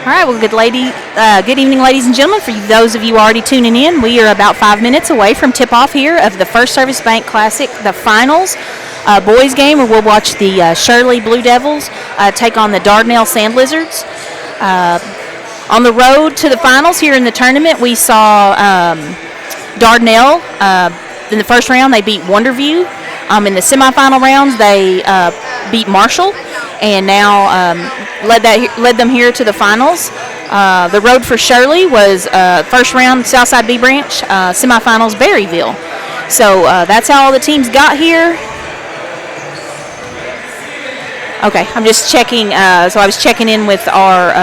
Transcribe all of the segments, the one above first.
All right, well, good evening, ladies and gentlemen. For those of you already tuning in, we are about 5 minutes away from tip-off here of the First Service Bank Classic, the finals boys game, where we'll watch the Shirley Blue Devils take on the Dardanelle Sand Lizards. On the road to the finals here in the tournament, we saw Dardanelle in the first round. They beat Wonderview. In the semifinal rounds, they beat Marshall, and now led them here to the finals. The road for Shirley was first round Southside B Branch, semifinals Berryville. So that's how all the teams got here. Okay, I'm just checking. So I was checking in with our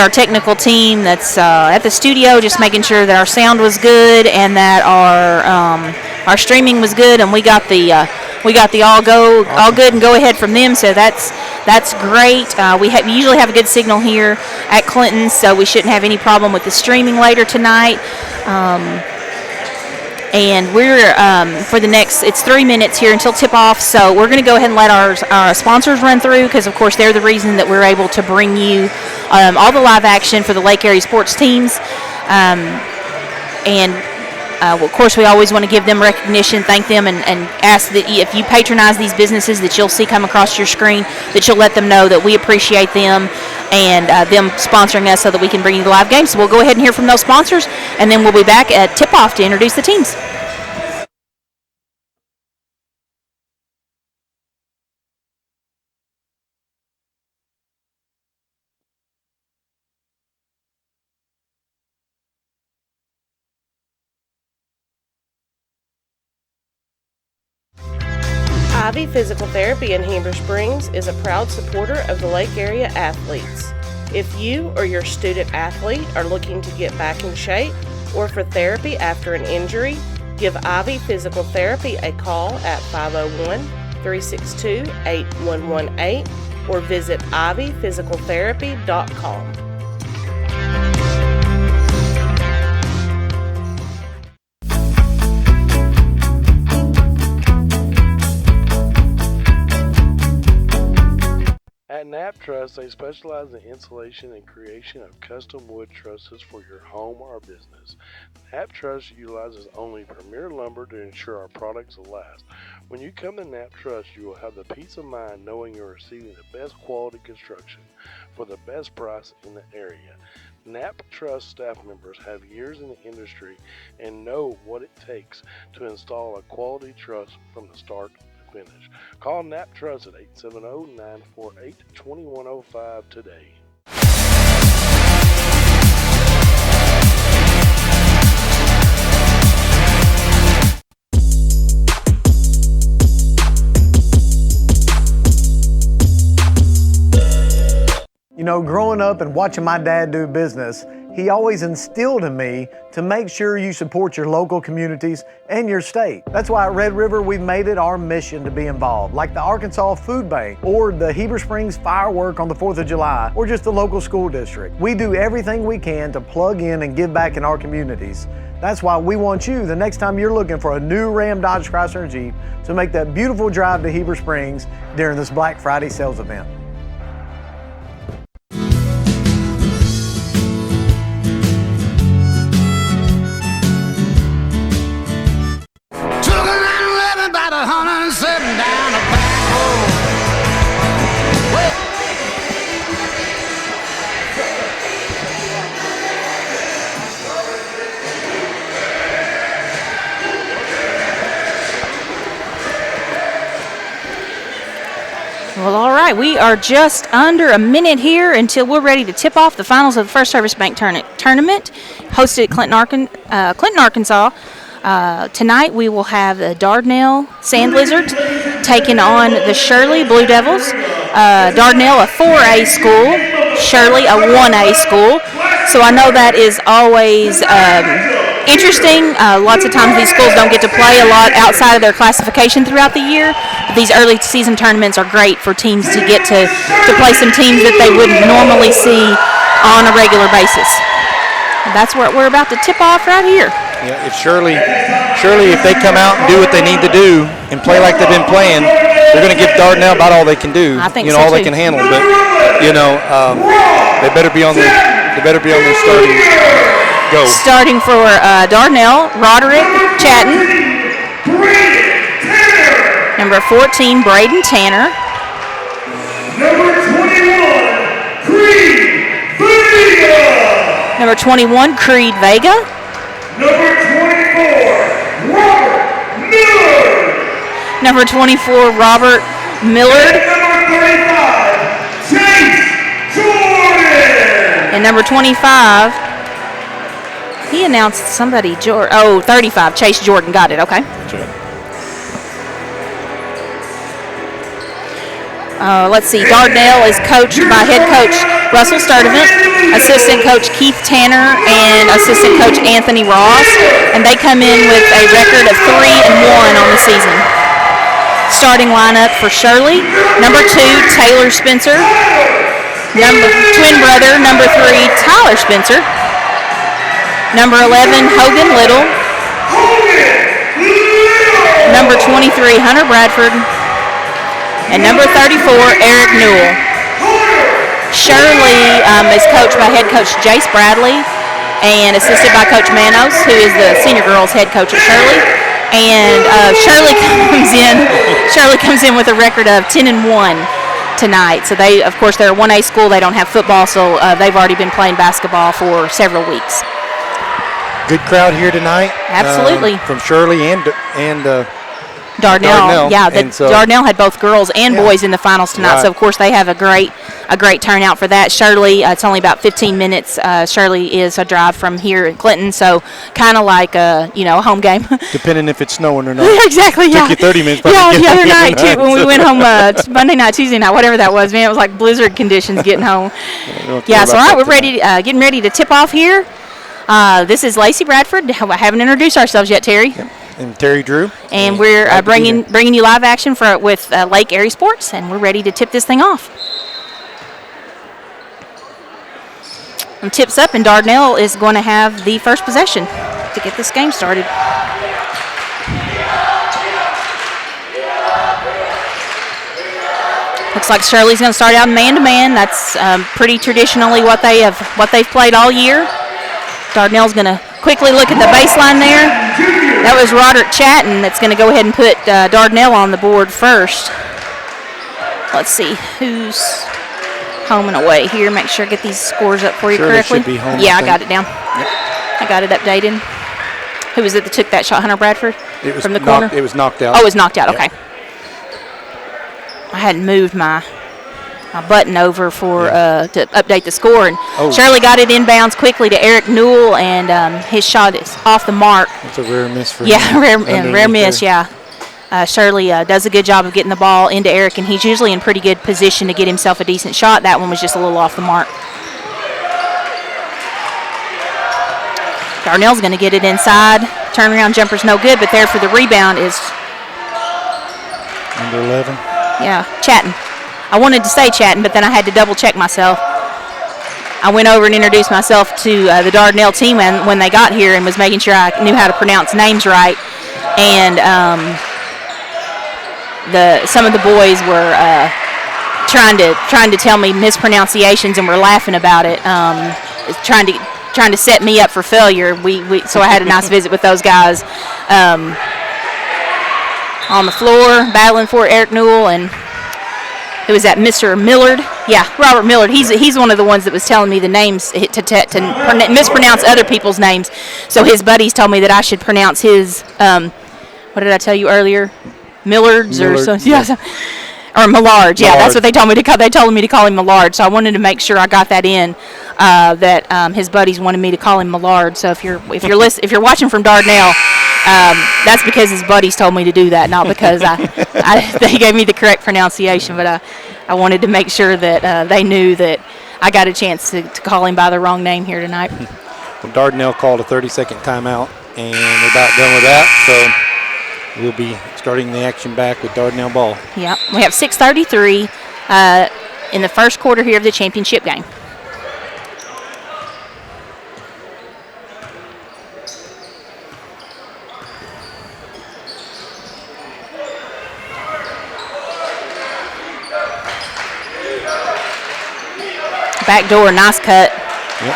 technical team that's at the studio, just making sure that our sound was good and that our streaming was good, and we got the all good and go ahead from them. So that's great. We usually have a good signal here at Clinton, so we shouldn't have any problem with the streaming later tonight. And we're for the next, it's 3 minutes here until tip-off, so we're going to go ahead and let our sponsors run through, because, of course, they're the reason that we're able to bring you all the live action for the Lake Area sports teams. Well, of course, we always want to give them recognition, thank them, and ask that if you patronize these businesses that you'll see come across your screen, that you'll let them know that we appreciate them and them sponsoring us so that we can bring you the live game. So we'll go ahead and hear from those sponsors, and then we'll be back at tip-off to introduce the teams. Ivy Physical Therapy in Heber Springs is a proud supporter of the Lake Area athletes. If you or your student athlete are looking to get back in shape or for therapy after an injury, give Ivy Physical Therapy a call at 501-362-8118 or visit ivyphysicaltherapy.com. At Knapp Truss, they specialize in installation and creation of custom wood trusses for your home or business. Knapp Truss utilizes only premier lumber to ensure our products will last. When you come to Knapp Truss, you will have the peace of mind knowing you're receiving the best quality construction for the best price in the area. Knapp Truss staff members have years in the industry and know what it takes to install a quality truss from the start finish. Call Knapp Truss at 870-948-2105 today. You know, growing up and watching my dad do business, he always instilled in me to make sure you support your local communities and your state. That's why at Red River we've made it our mission to be involved, like the Arkansas Food Bank or the Heber Springs firework on the 4th of July or just the local school district. We do everything we can to plug in and give back in our communities. That's why we want you, the next time you're looking for a new Ram, Dodge, Chrysler, and Jeep, to make that beautiful drive to Heber Springs during this Black Friday sales event. Well, all right, we are just under a minute here until we're ready to tip off the finals of the First Service Bank tournament, hosted at Clinton, Arkansas. Tonight we will have the Dardanelle Sand Lizards taking on the Shirley Blue Devils. Dardanelle, a 4A school, Shirley, a 1A school. So I know that is always interesting. Lots of times these schools don't get to play a lot outside of their classification throughout the year. These early season tournaments are great for teams to get to play some teams that they wouldn't normally see on a regular basis. And that's what we're about to tip off right here. Yeah, if Shirley, if they come out and do what they need to do and play like they've been playing, they're going to give Dardanelle about all they can do. I think all so they too. can handle. But They better be on their starting go. Starting for Dardanelle, Roderick Chatton. Number 14, Braden Tanner. Number 21, Creed Vega. Number 21, Creed Vega. Number 24, Robert Miller. Number 24, Robert Millard. Number 35, Chase Jordan. And number 25, he announced somebody, 35, Chase Jordan. Got it, okay. Let's see, Dardanelle is coached by head coach Russell Sturdivant, assistant coach Keith Tanner, and assistant coach Anthony Ross. And they come in with a record of 3-1 on the season. Starting lineup for Shirley, number 2, Taylor Spencer. Twin brother, number 3, Tyler Spencer. Number 11, Hogan Little. Number 23, Hunter Bradford. And number 34, Eric Newell. Shirley is coached by head coach Jace Bradley and assisted by Coach Manos, who is the senior girls head coach at Shirley. And Shirley comes in with a record of 10-1 tonight. So they're a 1A school. They don't have football, so they've already been playing basketball for several weeks. Good crowd here tonight. Absolutely. From Shirley and Dardanelle. Yeah, Dardanelle had both girls and boys in the finals tonight, Right. so of course they have a great turnout for that. Shirley, it's only about 15 minutes. Shirley is a drive from here in Clinton, so kind of like a home game. Depending if it's snowing or not. Yeah, exactly. Took you 30 minutes. Yeah, the other night too, when we went home Monday night, Tuesday night, whatever that was, man, it was like blizzard conditions getting home. Yeah, so all right, we're ready, getting ready to tip off here. This is Lacey Bradford. I haven't introduced ourselves yet, Terry. Yep. And Terry Drew. And we're bringing you live action with Lake Erie Sports, and we're ready to tip this thing off. And tips up, and Dardanelle is going to have the first possession to get this game started. Looks like Shirley's going to start out man-to-man. That's pretty traditionally what they've played all year. Dardanelle's going to quickly look at the baseline there. That was Roderick Chatton that's going to go ahead and put Dardanelle on the board first. Let's see who's home and away here. Make sure I get these scores up for you Shirley correctly. should be home, yeah, I think. got it down. Yep. I got it updated. Who was it that took that shot? Hunter Bradford? It was from the corner? It was knocked out. Oh, it was knocked out. Yep. Okay. I hadn't moved my button over to update the score, and Shirley got it inbounds quickly to Eric Newell, and his shot is off the mark. It's a rare miss for him. Yeah, rare miss. Yeah, Shirley does a good job of getting the ball into Eric, and he's usually in pretty good position to get himself a decent shot. That one was just a little off the mark. Dardanelle's going to get it inside. Turnaround jumper's no good, but there for the rebound is number 11. Yeah, Chatton. I wanted to say Chatton, but then I had to double check myself. I went over and introduced myself to the Dardanelle team when they got here, and was making sure I knew how to pronounce names right. And some of the boys were trying to tell me mispronunciations, and were laughing about it, trying to set me up for failure. So I had a nice visit with those guys on the floor, battling for Eric Newell, and who was that, Mr. Millard? Yeah, Robert Millard. He's one of the ones that was telling me the names to mispronounce other people's names. So his buddies told me that I should pronounce his, what did I tell you earlier? Millards or something. Yeah. Or Millard. Yeah, that's what they told me to call. They told me to call him Millard. So I wanted to make sure I got that in. That his buddies wanted me to call him Millard. So if you're watching from Dardanelle, that's because his buddies told me to do that, not because they gave me the correct pronunciation. But I wanted to make sure that they knew that I got a chance to call him by the wrong name here tonight. Well, Dardanelle called a 30-second timeout, and we're about done with that. So we'll be starting the action back with Dardanelle ball. Yeah, we have 6:33 in the first quarter here of the championship game. Backdoor, nice cut. Yep.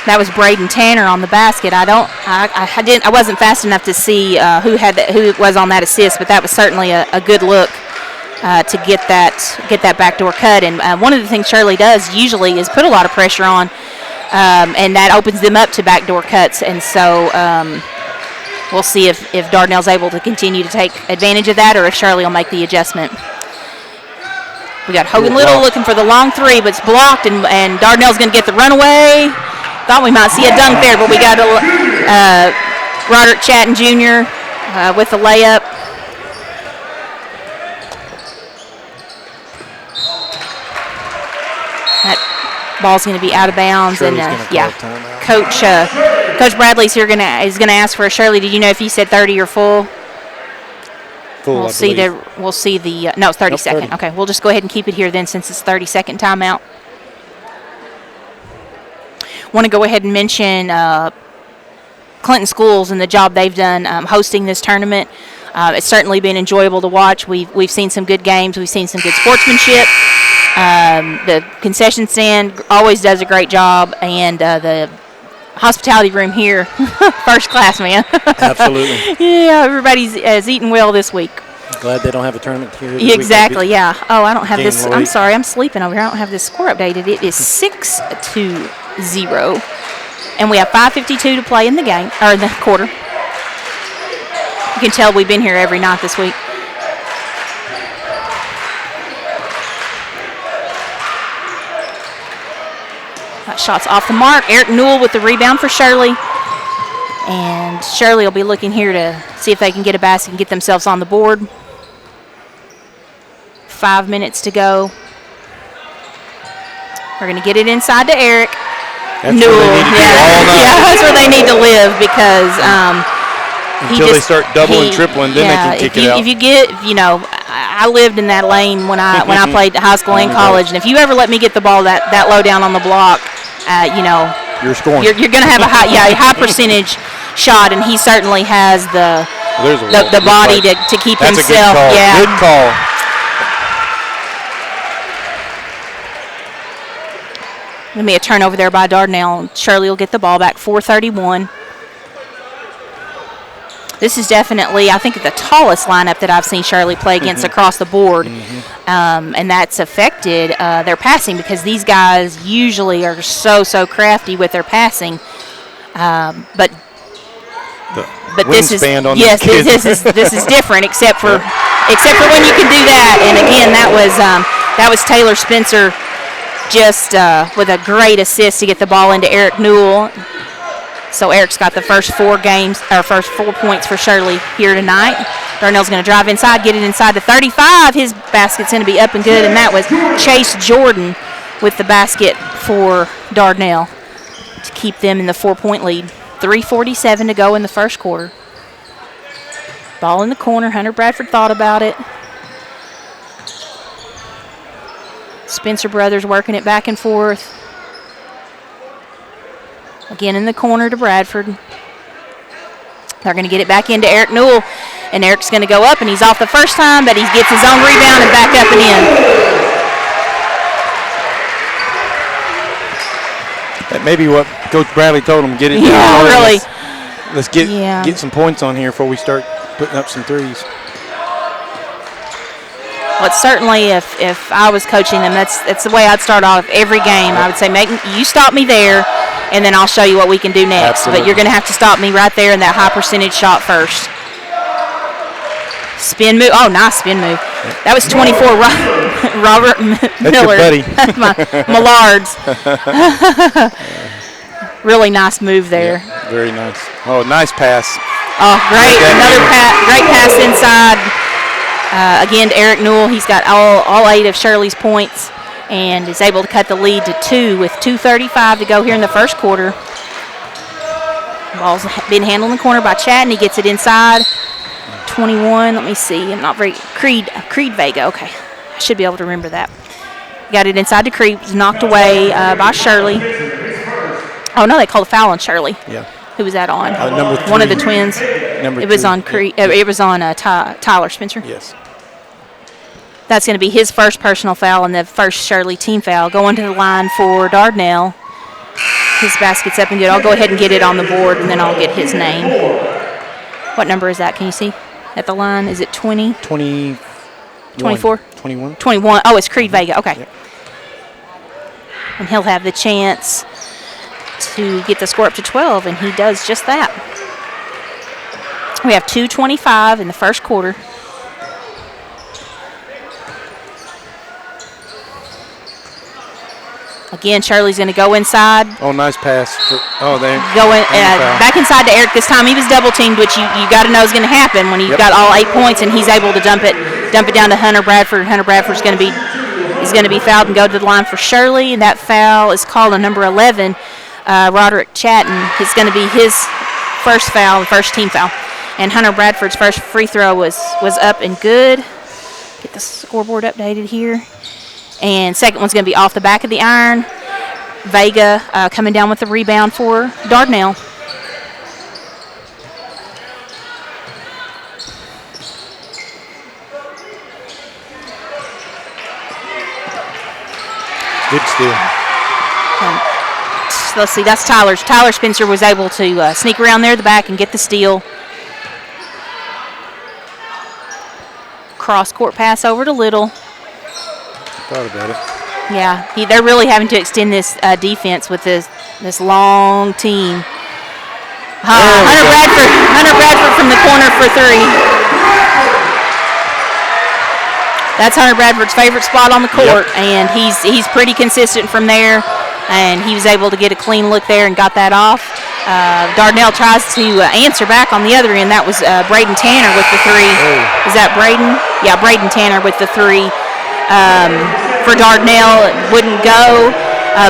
That was Braden Tanner on the basket. I wasn't fast enough to see who was on that assist, but that was certainly a good look to get that backdoor cut. And one of the things Shirley does usually is put a lot of pressure on, and that opens them up to backdoor cuts. And so we'll see if Dardanelle's able to continue to take advantage of that, or if Shirley will make the adjustment. We got Hogan Little looking for the long three, but it's blocked, and Dardanelle's going to get the runaway. Thought we might see a dunk there, but we got Roderick Chatton Jr. With the layup. That ball's going to be out of bounds, Shirley's and gonna call timeout. Coach Bradley's here is going to ask for a Shirley. Did you know if he said 30 or full? Full, We'll see the no, it's 30 second. 30. Okay, we'll just go ahead and keep it here then, since it's 30-second timeout. Want to go ahead and mention Clinton Schools and the job they've done hosting this tournament. It's certainly been enjoyable to watch. We've seen some good games. We've seen some good sportsmanship. The concession stand always does a great job, and the hospitality room here, first class, man. Absolutely. Yeah, everybody's eating well this week. Glad they don't have a tournament here. Exactly, yeah. Oh, I don't have this. Late. I'm sorry, I'm sleeping over here. I don't have this score updated. It is 6-0, and we have 5:52 to play in the game, or in the quarter. You can tell we've been here every night this week. That shot's off the mark. Eric Newell with the rebound for Shirley. And Shirley will be looking here to see if they can get a basket and get themselves on the board. 5 minutes to go. We're going to get it inside to Eric. That's Newell. That's where they need to live, because until they start doubling, tripling, then they can kick it out. If you get, I lived in that lane when I played high school and college, and if you ever let me get the ball that low down on the block, you're scoring. You're going to have a high percentage shot, and he certainly has the body to keep That's himself. A good call. Yeah. Good call. Going to be a turnover there by Dardanelle. Shirley will get the ball back. 4:31. This is definitely, I think, the tallest lineup that I've seen Shirley play against across the board. And that's affected their passing, because these guys usually are so crafty with their passing. But this is this is different, except for when you can do that. And again, that was Taylor Spencer just with a great assist to get the ball into Eric Newell. So Eric's got the first 4 points for Shirley here tonight. Dardanelle's going to drive inside, get it inside to 35. His basket's going to be up and good, and that was Chase Jordan with the basket for Dardanelle to keep them in the 4-point lead. 3:47 to go in the first quarter. Ball in the corner. Hunter Bradford thought about it. Spencer Brothers working it back and forth. Again in the corner to Bradford. They're going to get it back into Eric Newell, and Eric's going to go up, and he's off the first time, but he gets his own rebound and back up and in. That may be what Coach Bradley told him. Get it. Yeah, really. Let's get some points on here before we start putting up some threes. Well, it's certainly, if I was coaching them, that's the way I'd start off every game. I would say, you stop me there, and then I'll show you what we can do next. Absolutely. But you're going to have to stop me right there in that high percentage shot first. Spin move. Oh, nice spin move. That was 24. Robert Miller. That's your buddy. Millards. Really nice move there. Yeah, very nice. Oh, nice pass. Oh, great. Another great pass inside. Again, to Eric Newell. He's got all 8 of Shirley's points and is able to cut the lead to 2 with 2:35 to go here in the first quarter. Ball's been handled in the corner by Chatton. He gets it inside. 21. Let me see. I'm not very Creed Vega. Okay, I should be able to remember that. Got it inside to Creed. Was knocked away by Shirley. Oh no, they called a foul on Shirley. Yeah. Who was that on? Number 3. One of the twins. Number it was 3. on Creed. It was on Tyler Spencer. Yes. That's going to be his first personal foul and the first Shirley team foul. Going to the line for Dardanelle. His basket's up and good. I'll go ahead and get it on the board, and then I'll get his name. What number is that? Can you see at the line? Is it 20? 24? 21. 21. Oh, it's Creed Vega. Okay. Yep. And he'll have the chance to get the score up to 12, and he does just that. We have 2:25 in the first quarter. Again, Shirley's going to go inside. Oh, nice pass. There. Back inside to Eric this time. He was double teamed, which you got to know is going to happen when you've got all 8 points, and he's able to dump it down to Hunter Bradford. Hunter Bradford's going to be fouled and go to the line for Shirley, and that foul is called on number 11, Roderick Chatton. It's going to be his first foul, the first team foul, and Hunter Bradford's first free throw was up and good. Get the scoreboard updated here. And second one's going to be off the back of the iron. Vega coming down with the rebound for Dardanelle. Good steal. Let's see, that's Tyler's. Tyler Spencer was able to sneak around there at the back and get the steal. Cross-court pass over to Little. Thought about it. Yeah, they're really having to extend this defense with this long team. Hunter Bradford from the corner for three. That's Hunter Bradford's favorite spot on the court, and he's pretty consistent from there. And he was able to get a clean look there and got that off. Dardanelle tries to answer back on the other end. That was Braden Tanner with the three. Oh. Is that Braden? Yeah, Braden Tanner with the three. For Dardanelle, it wouldn't go.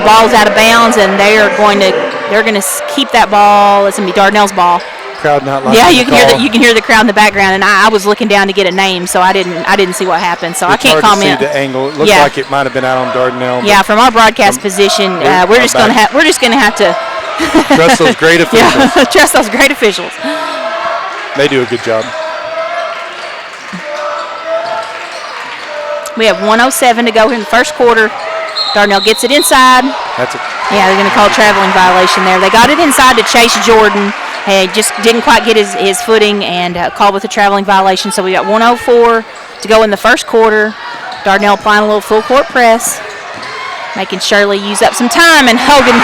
Ball's out of bounds, and they're going to keep that ball. It's going to be Dardanelle's ball. Crowd not liking you can hear the crowd in the background, and I was looking down to get a name, so I didn't see what happened, so I can't comment. To see the angle. It looked like it might have been out on Dardanelle. Yeah, from our broadcast position, we're just going to have to trust those great officials. Yeah, trust those great officials. They do a good job. We have 1:07 to go here in the first quarter. Dardanelle gets it inside. Yeah, they're going to call a traveling violation there. They got it inside to Chase Jordan. He just didn't quite get his footing and called with a traveling violation. So we got 1:04 to go in the first quarter. Dardanelle applying a little full court press, making Shirley use up some time. And Hogan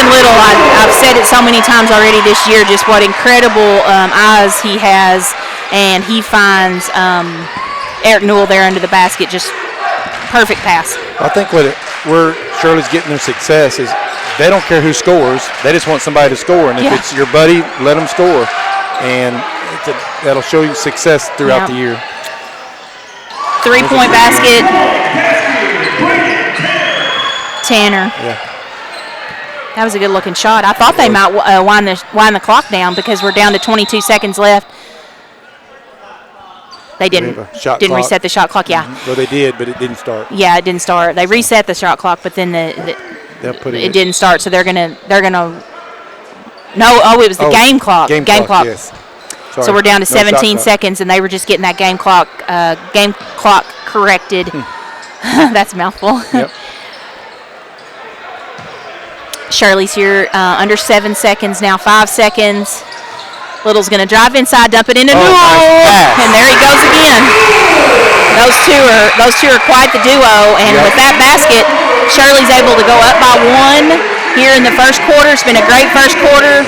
Little, I've said it so many times already this year, just what incredible eyes he has. And he finds Eric Newell there under the basket, just perfect pass. I think where Shirley's getting their success is they don't care who scores. They just want somebody to score. And if it's your buddy, let them score. And that'll show you success throughout the year. 3-point basket. Tanner. Yeah. That was a good-looking shot. I thought they might wind the clock down because we're down to 22 seconds left. They didn't reset the shot clock. Yeah. Well, they did, but it didn't start. Yeah, it didn't start. They reset the shot clock, but then it didn't start. So they're gonna. No, it was the game clock. Game clock. Yes. Sorry. So we're down to 17 seconds, and they were just getting that game clock corrected. That's a mouthful. Yep. Shirley's here under 7 seconds now. 5 seconds. Little's going to drive inside, dump it into Newell, nice. And there he goes again. Those two are quite the duo, and with that basket, Shirley's able to go up by 1 here in the first quarter. It's been a great first quarter.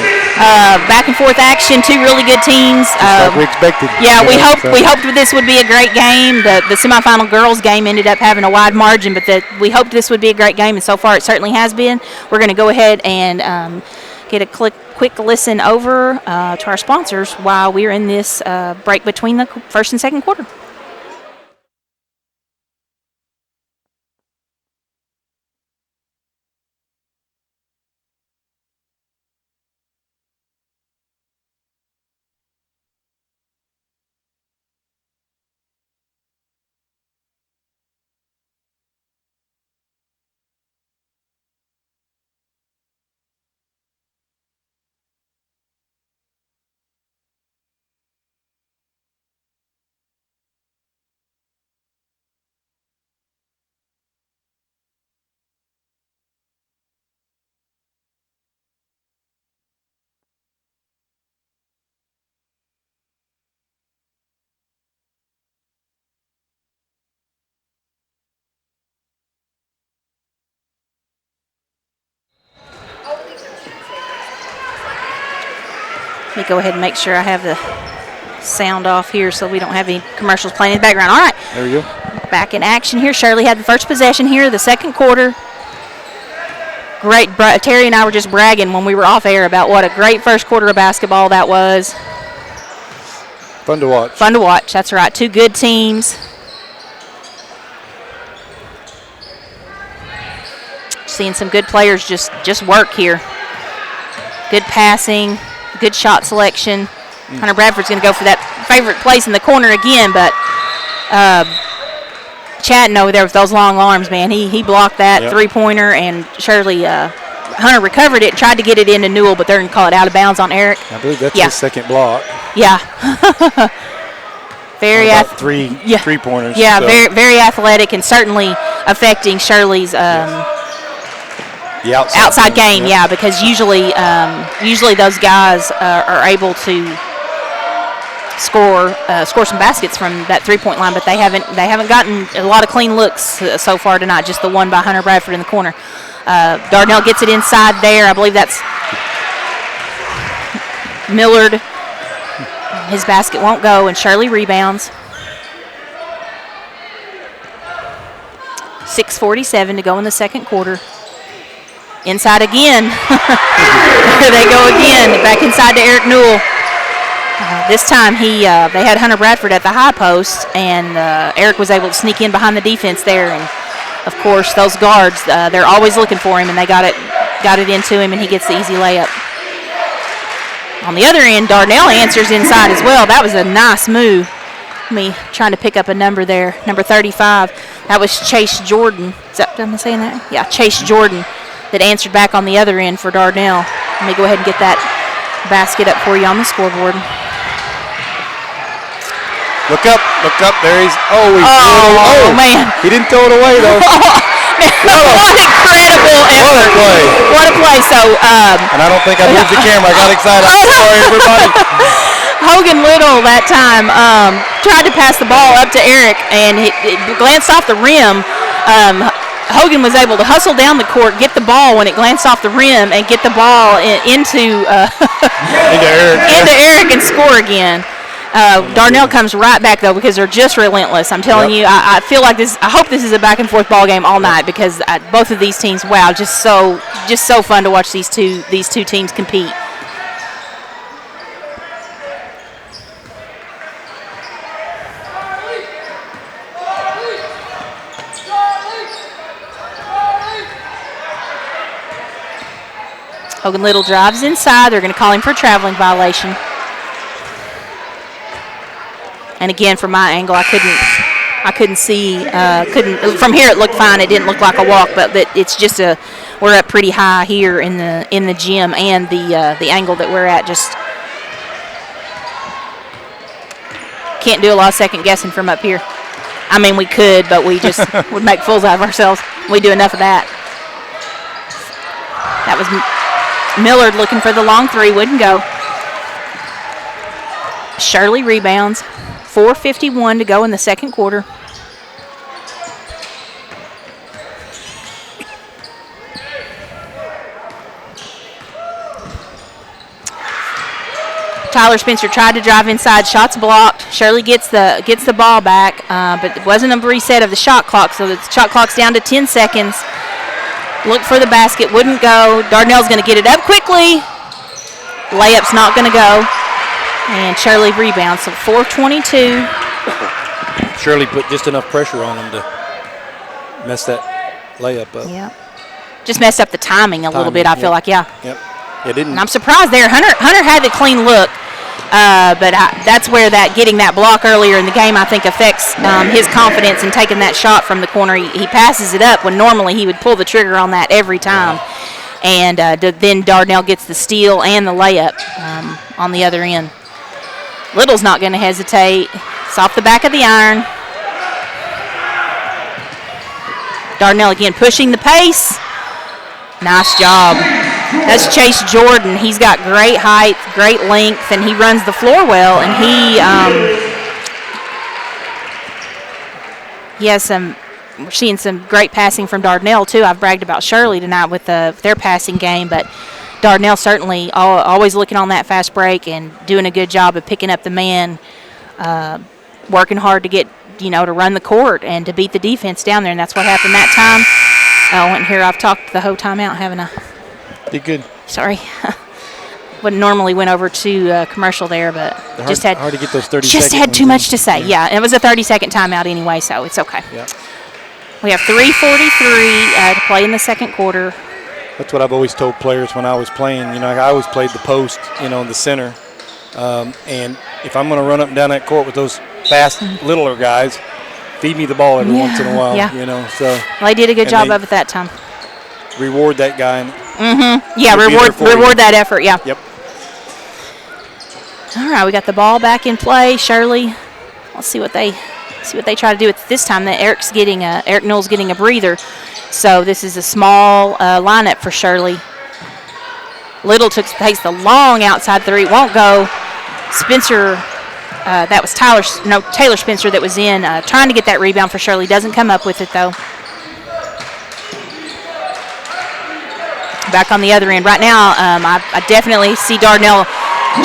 Back and forth action, two really good teams. Like we expected. Yeah, we hoped this would be a great game. The semifinal girls game ended up having a wide margin, but we hoped this would be a great game, and so far it certainly has been. We're going to go ahead and get a quick listen over to our sponsors while we're in this break between the first and second quarter. Let me go ahead and make sure I have the sound off here so we don't have any commercials playing in the background. All right. There we go. Back in action here. Shirley had the first possession here, the second quarter. Great. Terry and I were just bragging when we were off air about what a great first quarter of basketball that was. Fun to watch. Fun to watch. That's right. Two good teams. Seeing some good players just work here. Good passing, good shot selection. Hunter Bradford's going to go for that favorite place in the corner again, but Chatting over there with those long arms, man. He blocked that three-pointer, and Shirley Hunter recovered it and tried to get it into Newell, but they're going to call it out of bounds on Eric. I believe that's his second block. Yeah. Very three-pointers. Yeah, so. very athletic, and certainly affecting Shirley's the outside game. Yeah, because usually those guys are able to score some baskets from that three-point line, but they haven't gotten a lot of clean looks so far tonight. Just the one by Hunter Bradford in the corner. Dardanelle gets it inside there. I believe that's Millard. His basket won't go, and Shirley rebounds. 6:47 to go in the second quarter. Inside again. There they go again. Back inside to Eric Newell. This time they had Hunter Bradford at the high post, and Eric was able to sneak in behind the defense there. And of course, those guards, they're always looking for him, and they got it into him, and he gets the easy layup. On the other end, Dardanelle answers inside as well. That was a nice move. Me trying to pick up a number there, number 35. That was Chase Jordan. Am I saying that? Yeah, Chase Jordan that answered back on the other end for Dardanelle. Let me go ahead and get that basket up for you on the scoreboard. Look up, there he's, oh man. He didn't throw it away though. What incredible effort. What a play. So, and I don't think I moved the camera. I got excited. I'm sorry, everybody. Hogan Little that time tried to pass the ball up to Eric, and it glanced off the rim. Hogan was able to hustle down the court, get the ball when it glanced off the rim, and get the ball into Eric and score again. Dardanelle comes right back, though, because they're just relentless. I'm telling you, I feel like this. I hope this is a back-and-forth ball game all night, because both of these teams, wow, just so fun to watch these two teams compete. Hogan Little drives inside. They're going to call him for a traveling violation. And again, from my angle, I couldn't see. From here, it looked fine. It didn't look like a walk, but it's just we're up pretty high here in the gym, and the angle that we're at just can't do a lot of second guessing from up here. I mean, we could, but we just would make fools out of ourselves. We do enough of that. That was Millard looking for the long three, wouldn't go. Shirley rebounds. 4:51 to go in the second quarter. Tyler Spencer tried to drive inside, shots blocked. Shirley gets the ball back, but it wasn't a reset of the shot clock, so the shot clock's down to 10 seconds. Look for the basket, wouldn't go. Dardanelle's going to get it up quickly. Layup's not going to go. And Shirley rebounds, so 4:22. Shirley put just enough pressure on him to mess that layup up. Yeah. Just messed up the timing a little bit, I feel like, yeah. Yep. It didn't. And I'm surprised there. Hunter had the clean look, but that's where getting that block earlier in the game, I think, affects his confidence in taking that shot from the corner. He passes it up when normally he would pull the trigger on that every time. And then Dardanelle gets the steal and the layup on the other end. Little's not going to hesitate. It's off the back of the iron. Dardanelle again pushing the pace. Nice job. That's Chase Jordan. He's got great height, great length, and he runs the floor well. And he has we're seeing some great passing from Dardanelle too. I've bragged about Shirley tonight with their passing game, but Dardanelle certainly always looking on that fast break and doing a good job of picking up the man, working hard to get, to run the court and to beat the defense down there, and that's what happened that time. I went here. I've talked the whole time out, haven't I? Did good. Sorry. Wouldn't normally went over to commercial there, but hard to get those 30 just had too much to say. Yeah, it was a 30-second timeout anyway, so it's okay. Yeah. We have 3:43 to play in the second quarter. That's what I've always told players when I was playing. I always played the post, in the center. And if I'm going to run up and down that court with those fast, littler guys, feed me the ball every once in a while, So well, they did a good job of it that time. Reward that guy. Yeah, reward that effort, yeah. Yep. All right, we got the ball back in play. Shirley, let's see what they try to do with this time. That Eric Newell's getting a breather. So this is a small lineup for Shirley. Little takes the long outside three. Won't go. Spencer, that was Taylor Spencer that was in trying to get that rebound for Shirley. Doesn't come up with it though. Back on the other end. Right now, I definitely see Dardanelle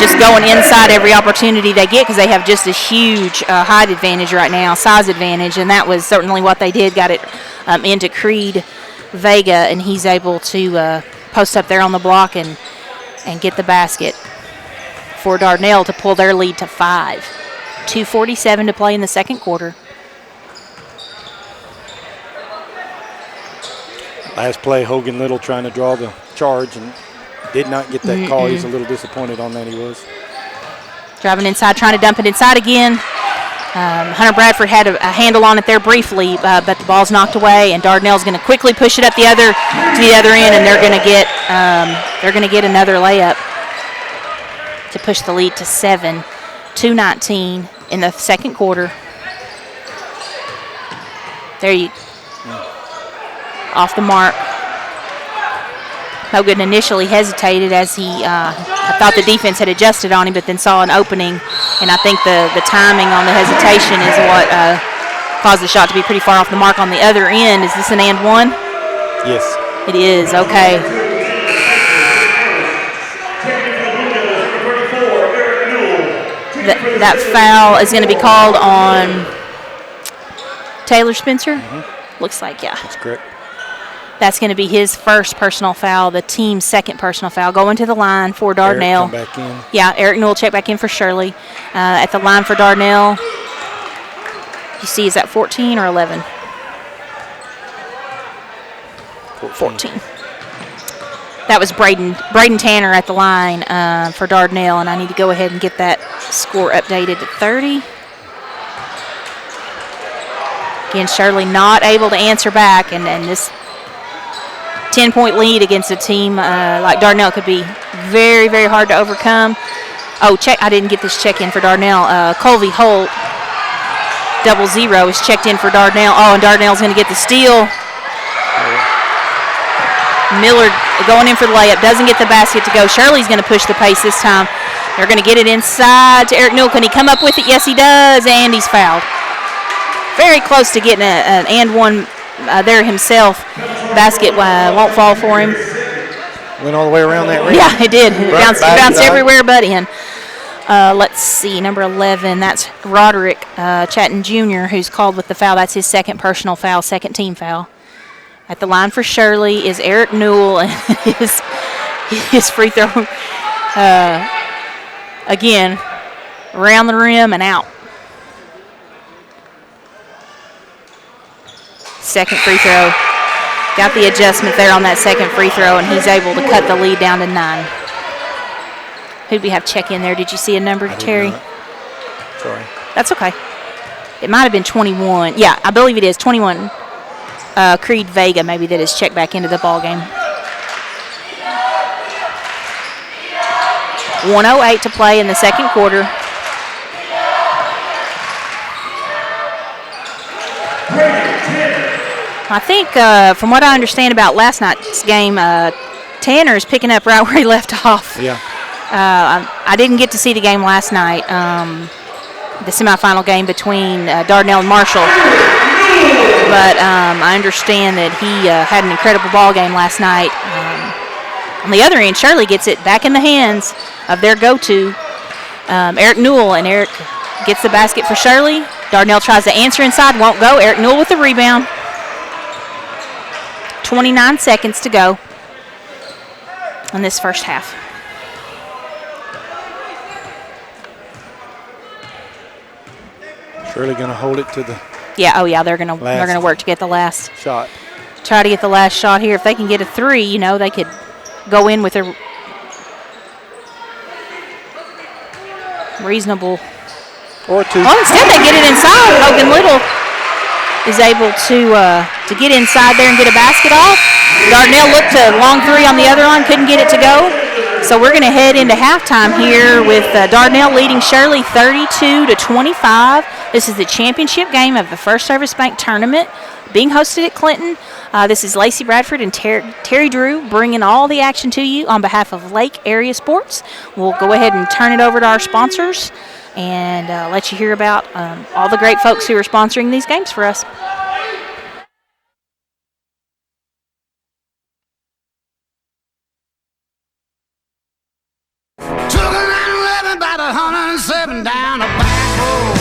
just going inside every opportunity they get because they have just a huge height advantage right now, size advantage, and that was certainly what they did. Got it into Creed Vega, and he's able to post up there on the block and get the basket for Dardanelle to pull their lead to 5. 2:47 to play in the second quarter. Last play, Hogan Little trying to draw the charge and did not get that call. He's a little disappointed on that, he was. Driving inside, trying to dump it inside again. Hunter Bradford had a handle on it there briefly, but the ball's knocked away, and Dardanelle's going to quickly push it up to the other end, and they're going to get another layup to push the lead to 7. 2:19 in the second quarter. Off the mark. Hogan initially hesitated as I thought the defense had adjusted on him, but then saw an opening, and I think the timing on the hesitation is what caused the shot to be pretty far off the mark on the other end. Is this an and one? Yes. It is, okay. That foul is going to be called on Taylor Spencer? Looks like, yeah. That's correct. That's going to be his first personal foul, the team's second personal foul. Going to the line for Dardanelle. Eric come back in. Yeah, Eric Newell check back in for Shirley. At the line for Dardanelle. You see, is that 14 or 11? 14. That was Braden Tanner at the line for Dardanelle, and I need to go ahead and get that score updated to 30. Again, Shirley not able to answer back, and this 10-point lead against a team like Dardanelle could be very, very hard to overcome. Oh, I didn't get this check in for Dardanelle. Colby Holt, 00, is checked in for Dardanelle. Oh, and Dardanelle's going to get the steal. Miller going in for the layup, doesn't get the basket to go. Shirley's going to push the pace this time. They're going to get it inside to Eric Newell. Can he come up with it? Yes, he does, and he's fouled. Very close to getting an and one there himself. Basket won't fall for him. Went all the way around that ring. Yeah, it did. It bounced everywhere but in. Let's see, number 11, that's Roderick Chatton Jr., who's called with the foul. That's his second personal foul, second team foul. At the line for Shirley is Eric Newell, and his free throw, again, around the rim and out. Second free throw. Got the adjustment there on that second free throw, and he's able to cut the lead down to 9. Who'd we have check in there? Did you see a number, Terry? Sorry. That's okay. It might have been 21. Yeah, I believe it is 21. Creed Vega, maybe, that is checked back into the ball game. 1:08 to play in the second quarter. I think, from what I understand about last night's game, Tanner is picking up right where he left off. Yeah. I didn't get to see the game last night, the semifinal game between Dardanelle and Marshall. But I understand that he had an incredible ball game last night. On the other end, Shirley gets it back in the hands of their go-to, Eric Newell, and Eric gets the basket for Shirley. Dardanelle tries to answer inside, won't go. Eric Newell with the rebound. 29 seconds to go in this first half. Shirley going to hold it to the they're gonna work to get the last shot. Try to get the last shot here. If they can get a 3, they could go in with a reasonable. Or 2. Oh, instead they get it inside. Logan Little is able to get inside there and get a basket off. Dardanelle looked to long 3 on the other line, couldn't get it to go. So we're going to head into halftime here with Dardanelle leading Shirley 32-25. This is the championship game of the First Service Bank Tournament being hosted at Clinton. This is Lacey Bradford and Terry Drew bringing all the action to you on behalf of Lake Area Sports. We'll go ahead and turn it over to our sponsors and let you hear about all the great folks who are sponsoring these games for us. About 107 down a back road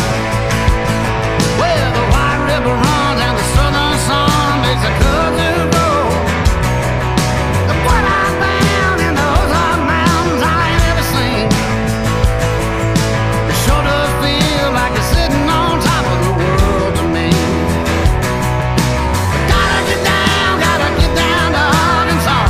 where the White River runs and the southern sun makes a cousin grow. Look what I found in those hot mountains I ain't ever seen. It sure does feel like you're sitting on top of the world to me. But gotta get down to Arkansas.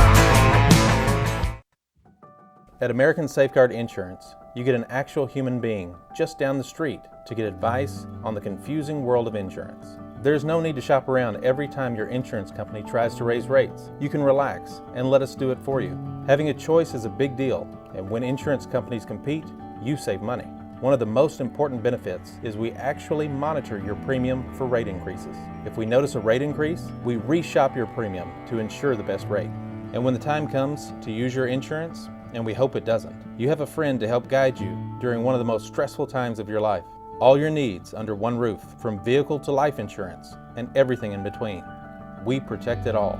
At American Safeguard Insurance, you get an actual human being just down the street to get advice on the confusing world of insurance. There's no need to shop around every time your insurance company tries to raise rates. You can relax and let us do it for you. Having a choice is a big deal, and when insurance companies compete, you save money. One of the most important benefits is we actually monitor your premium for rate increases. If we notice a rate increase, we reshop your premium to ensure the best rate. And when the time comes to use your insurance, and we hope it doesn't, you have a friend to help guide you during one of the most stressful times of your life. All your needs under one roof, from vehicle to life insurance, and everything in between. We protect it all.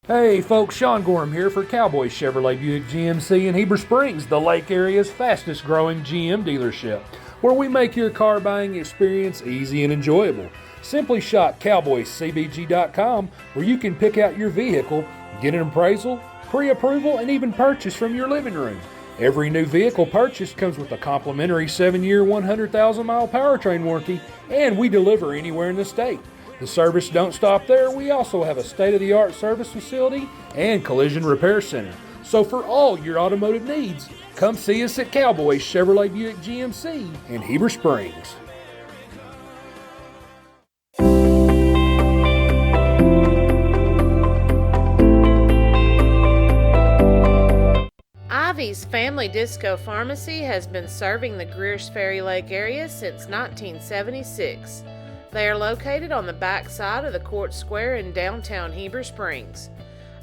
Hey folks, Sean Gorham here for Cowboy Chevrolet Buick GMC in Heber Springs, the Lake Area's fastest growing GM dealership, where we make your car buying experience easy and enjoyable. Simply shop cowboycbg.com, where you can pick out your vehicle, get an appraisal, pre-approval, and even purchase from your living room. Every new vehicle purchased comes with a complimentary 7-year, 100,000-mile powertrain warranty, and we deliver anywhere in the state. The service don't stop there. We also have a state-of-the-art service facility and collision repair center. So for all your automotive needs, come see us at Cowboy Chevrolet Buick GMC in Heber Springs. Ivy's Family Disco Pharmacy has been serving the Greers Ferry Lake area since 1976. They are located on the back side of the Court Square in downtown Heber Springs.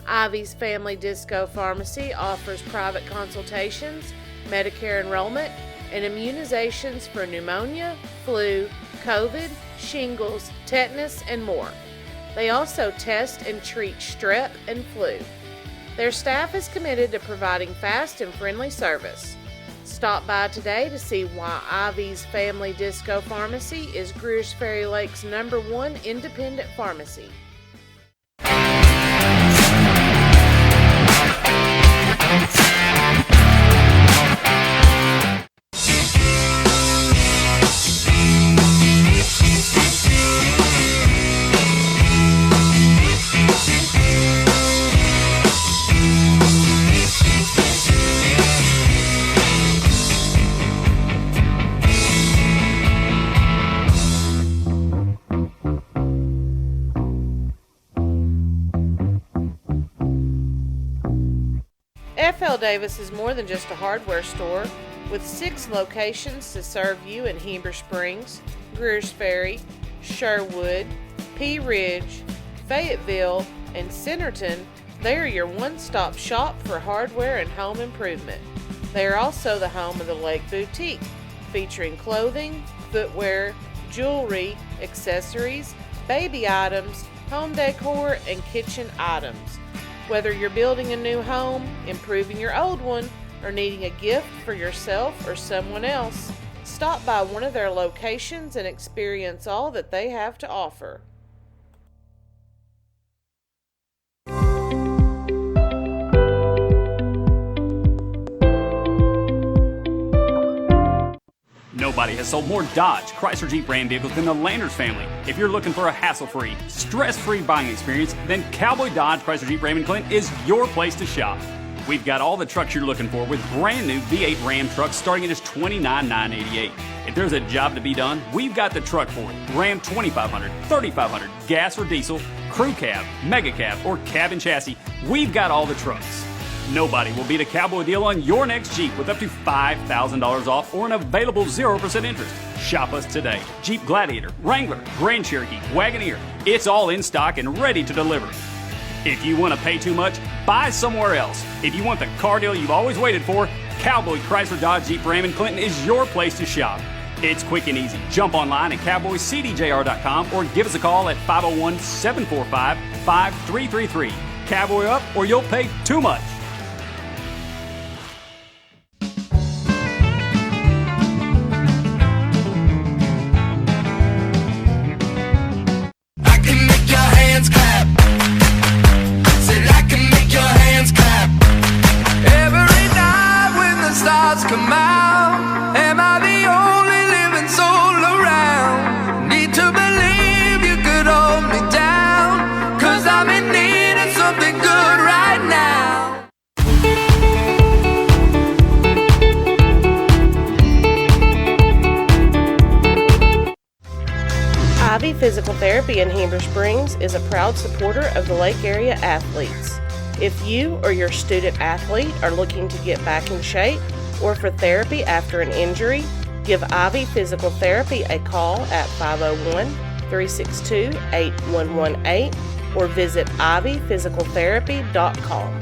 Ivy's Family Disco Pharmacy offers private consultations, Medicare enrollment, and immunizations for pneumonia, flu, COVID, shingles, tetanus, and more. They also test and treat strep and flu. Their staff is committed to providing fast and friendly service. Stop by today to see why Ivy's Family Disco Pharmacy is Greers Ferry Lake's #1 independent pharmacy. F.L. Davis is more than just a hardware store, with 6 locations to serve you in Heber Springs, Greers Ferry, Sherwood, Pea Ridge, Fayetteville, and Centerton. They are your one-stop shop for hardware and home improvement. They are also the home of the Lake Boutique, featuring clothing, footwear, jewelry, accessories, baby items, home decor, and kitchen items. Whether you're building a new home, improving your old one, or needing a gift for yourself or someone else, stop by one of their locations and experience all that they have to offer. Nobody has sold more Dodge, Chrysler, Jeep, Ram vehicles than the Landers family. If you're looking for a hassle-free, stress-free buying experience, then Cowboy Dodge, Chrysler, Jeep, Ram, and Clinton is your place to shop. We've got all the trucks you're looking for with brand new V8 Ram trucks starting at just $29,988. If there's a job to be done, we've got the truck for it. Ram 2500, 3500, gas or diesel, crew cab, mega cab, or cab and chassis, we've got all the trucks. Nobody will beat a Cowboy deal on your next Jeep with up to $5,000 off or an available 0% interest. Shop us today. Jeep Gladiator, Wrangler, Grand Cherokee, Wagoneer, it's all in stock and ready to deliver. If you want to pay too much, buy somewhere else. If you want the car deal you've always waited for, Cowboy Chrysler Dodge Jeep Ram and Clinton is your place to shop. It's quick and easy. Jump online at cowboycdjr.com or give us a call at 501-745-5333. Cowboy up or you'll pay too much. Come out, am I the only living soul around? Need to believe you could hold me down, 'cause I'm in need of something good right now. Ivy Physical Therapy in Heber Springs is a proud supporter of the Lake Area athletes. If you or your student athlete are looking to get back in shape, or for therapy after an injury, give Ivy Physical Therapy a call at 501-362-8118 or visit ivyphysicaltherapy.com.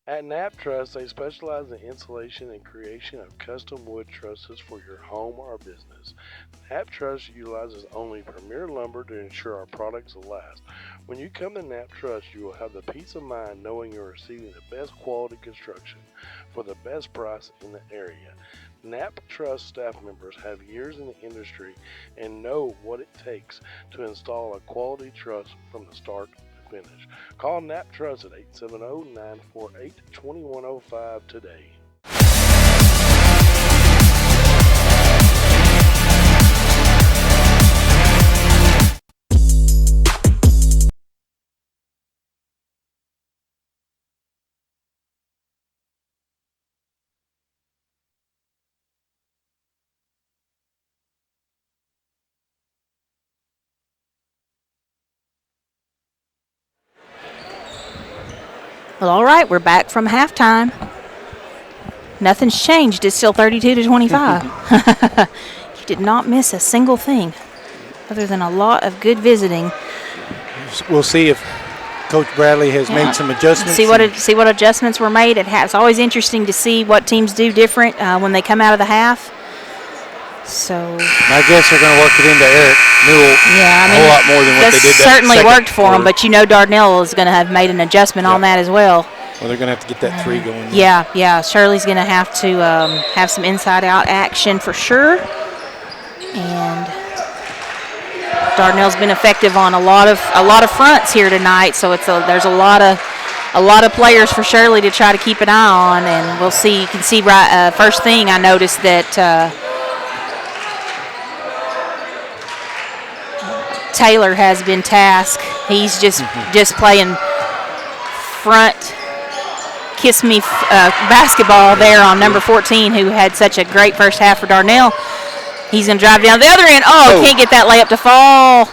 At Knapp Truss, they specialize in installation and creation of custom wood trusses for your home or business. Knapp Truss utilizes only premier lumber to ensure our products will last. When you come to Knapp Truss, you will have the peace of mind knowing you're receiving the best quality construction for the best price in the area. Knapp Truss staff members have years in the industry and know what it takes to install a quality truss from the start to finish. Call Knapp Truss at 870-948-2105 today. Well, all right, we're back from halftime. Nothing's changed. It's still 32-25. You did not miss a single thing, other than a lot of good visiting. We'll see if Coach Bradley has made some adjustments. See what adjustments were made. It's always interesting to see what teams do different when they come out of the half. So I guess they're going to work it into Eric Newell a whole lot more than what they did that certainly second worked for quarter. him, but you know Dardanelle is going to have made an adjustment on that as well. Well, they're going to have to get that three going. Yeah. Shirley's going to have to have some inside-out action for sure. And Dardanelle's been effective on a lot of fronts here tonight, so there's a lot of players for Shirley to try to keep an eye on, and we'll see. You can see right first thing I noticed that Taylor has been tasked. He's just playing front kiss me basketball there on number 14, who had such a great first half for Dardanelle. He's going to drive down the other end. Can't get that layup to fall.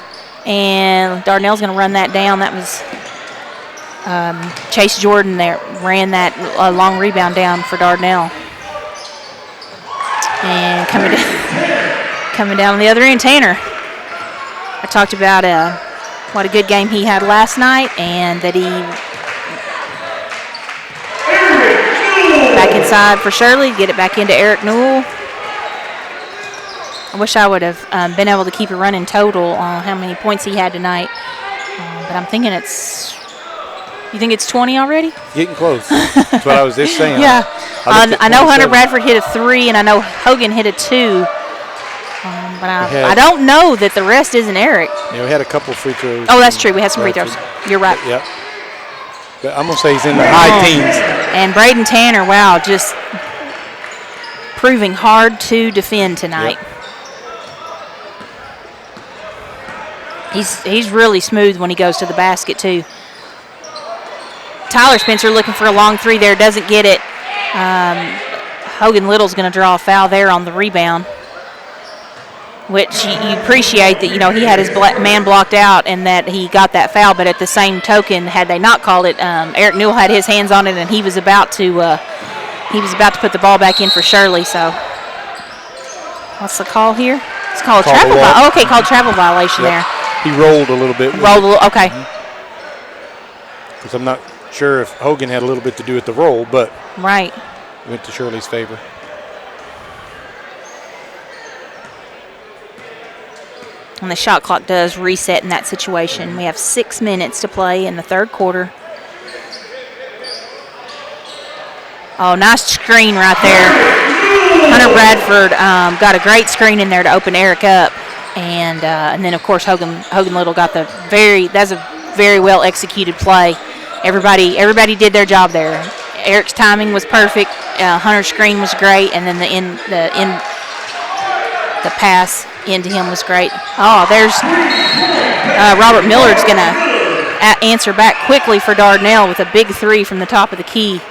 And Dardanelle's going to run that down. That was Chase Jordan there, ran that long rebound down for Dardanelle. And coming down the other end, Tanner. I talked about what a good game he had last night, and that he back inside for Shirley, get it back into Eric Newell. I wish I would have been able to keep a running total on how many points he had tonight, but I'm thinking it's. You think it's 20 already? Getting close. That's what I was just saying. Yeah. I know Hunter Bradford hit a 3, and I know Hogan hit a 2. But I don't know that the rest isn't Eric. Yeah, we had a couple free throws. Oh, that's true. We had some free throws. You're right. Yep. But I'm going to say he's in the high teens. And Braden Tanner, wow, just proving hard to defend tonight. Yep. He's really smooth when he goes to the basket, too. Tyler Spencer looking for a long 3 there, doesn't get it. Hogan Little's going to draw a foul there on the rebound, which you appreciate that, he had his man blocked out and that he got that foul. But at the same token, had they not called it, Eric Newell had his hands on it and he was about to put the ball back in for Shirley. So what's the call here? It's called a travel violation. Okay, called travel violation there. He rolled a little bit. Okay. Because I'm not sure if Hogan had a little bit to do with the roll, but right. Went to Shirley's favor. And the shot clock does reset in that situation. We have 6 minutes to play in the third quarter. Oh, nice screen right there. Hunter Bradford got a great screen in there to open Eric up. And then, of course, Hogan Little got that's a very well executed play. Everybody did their job there. Eric's timing was perfect. Hunter's screen was great, and then the pass into him was great. Oh, there's Robert Millard's going to answer back quickly for Dardanelle with a big 3 from the top of the key.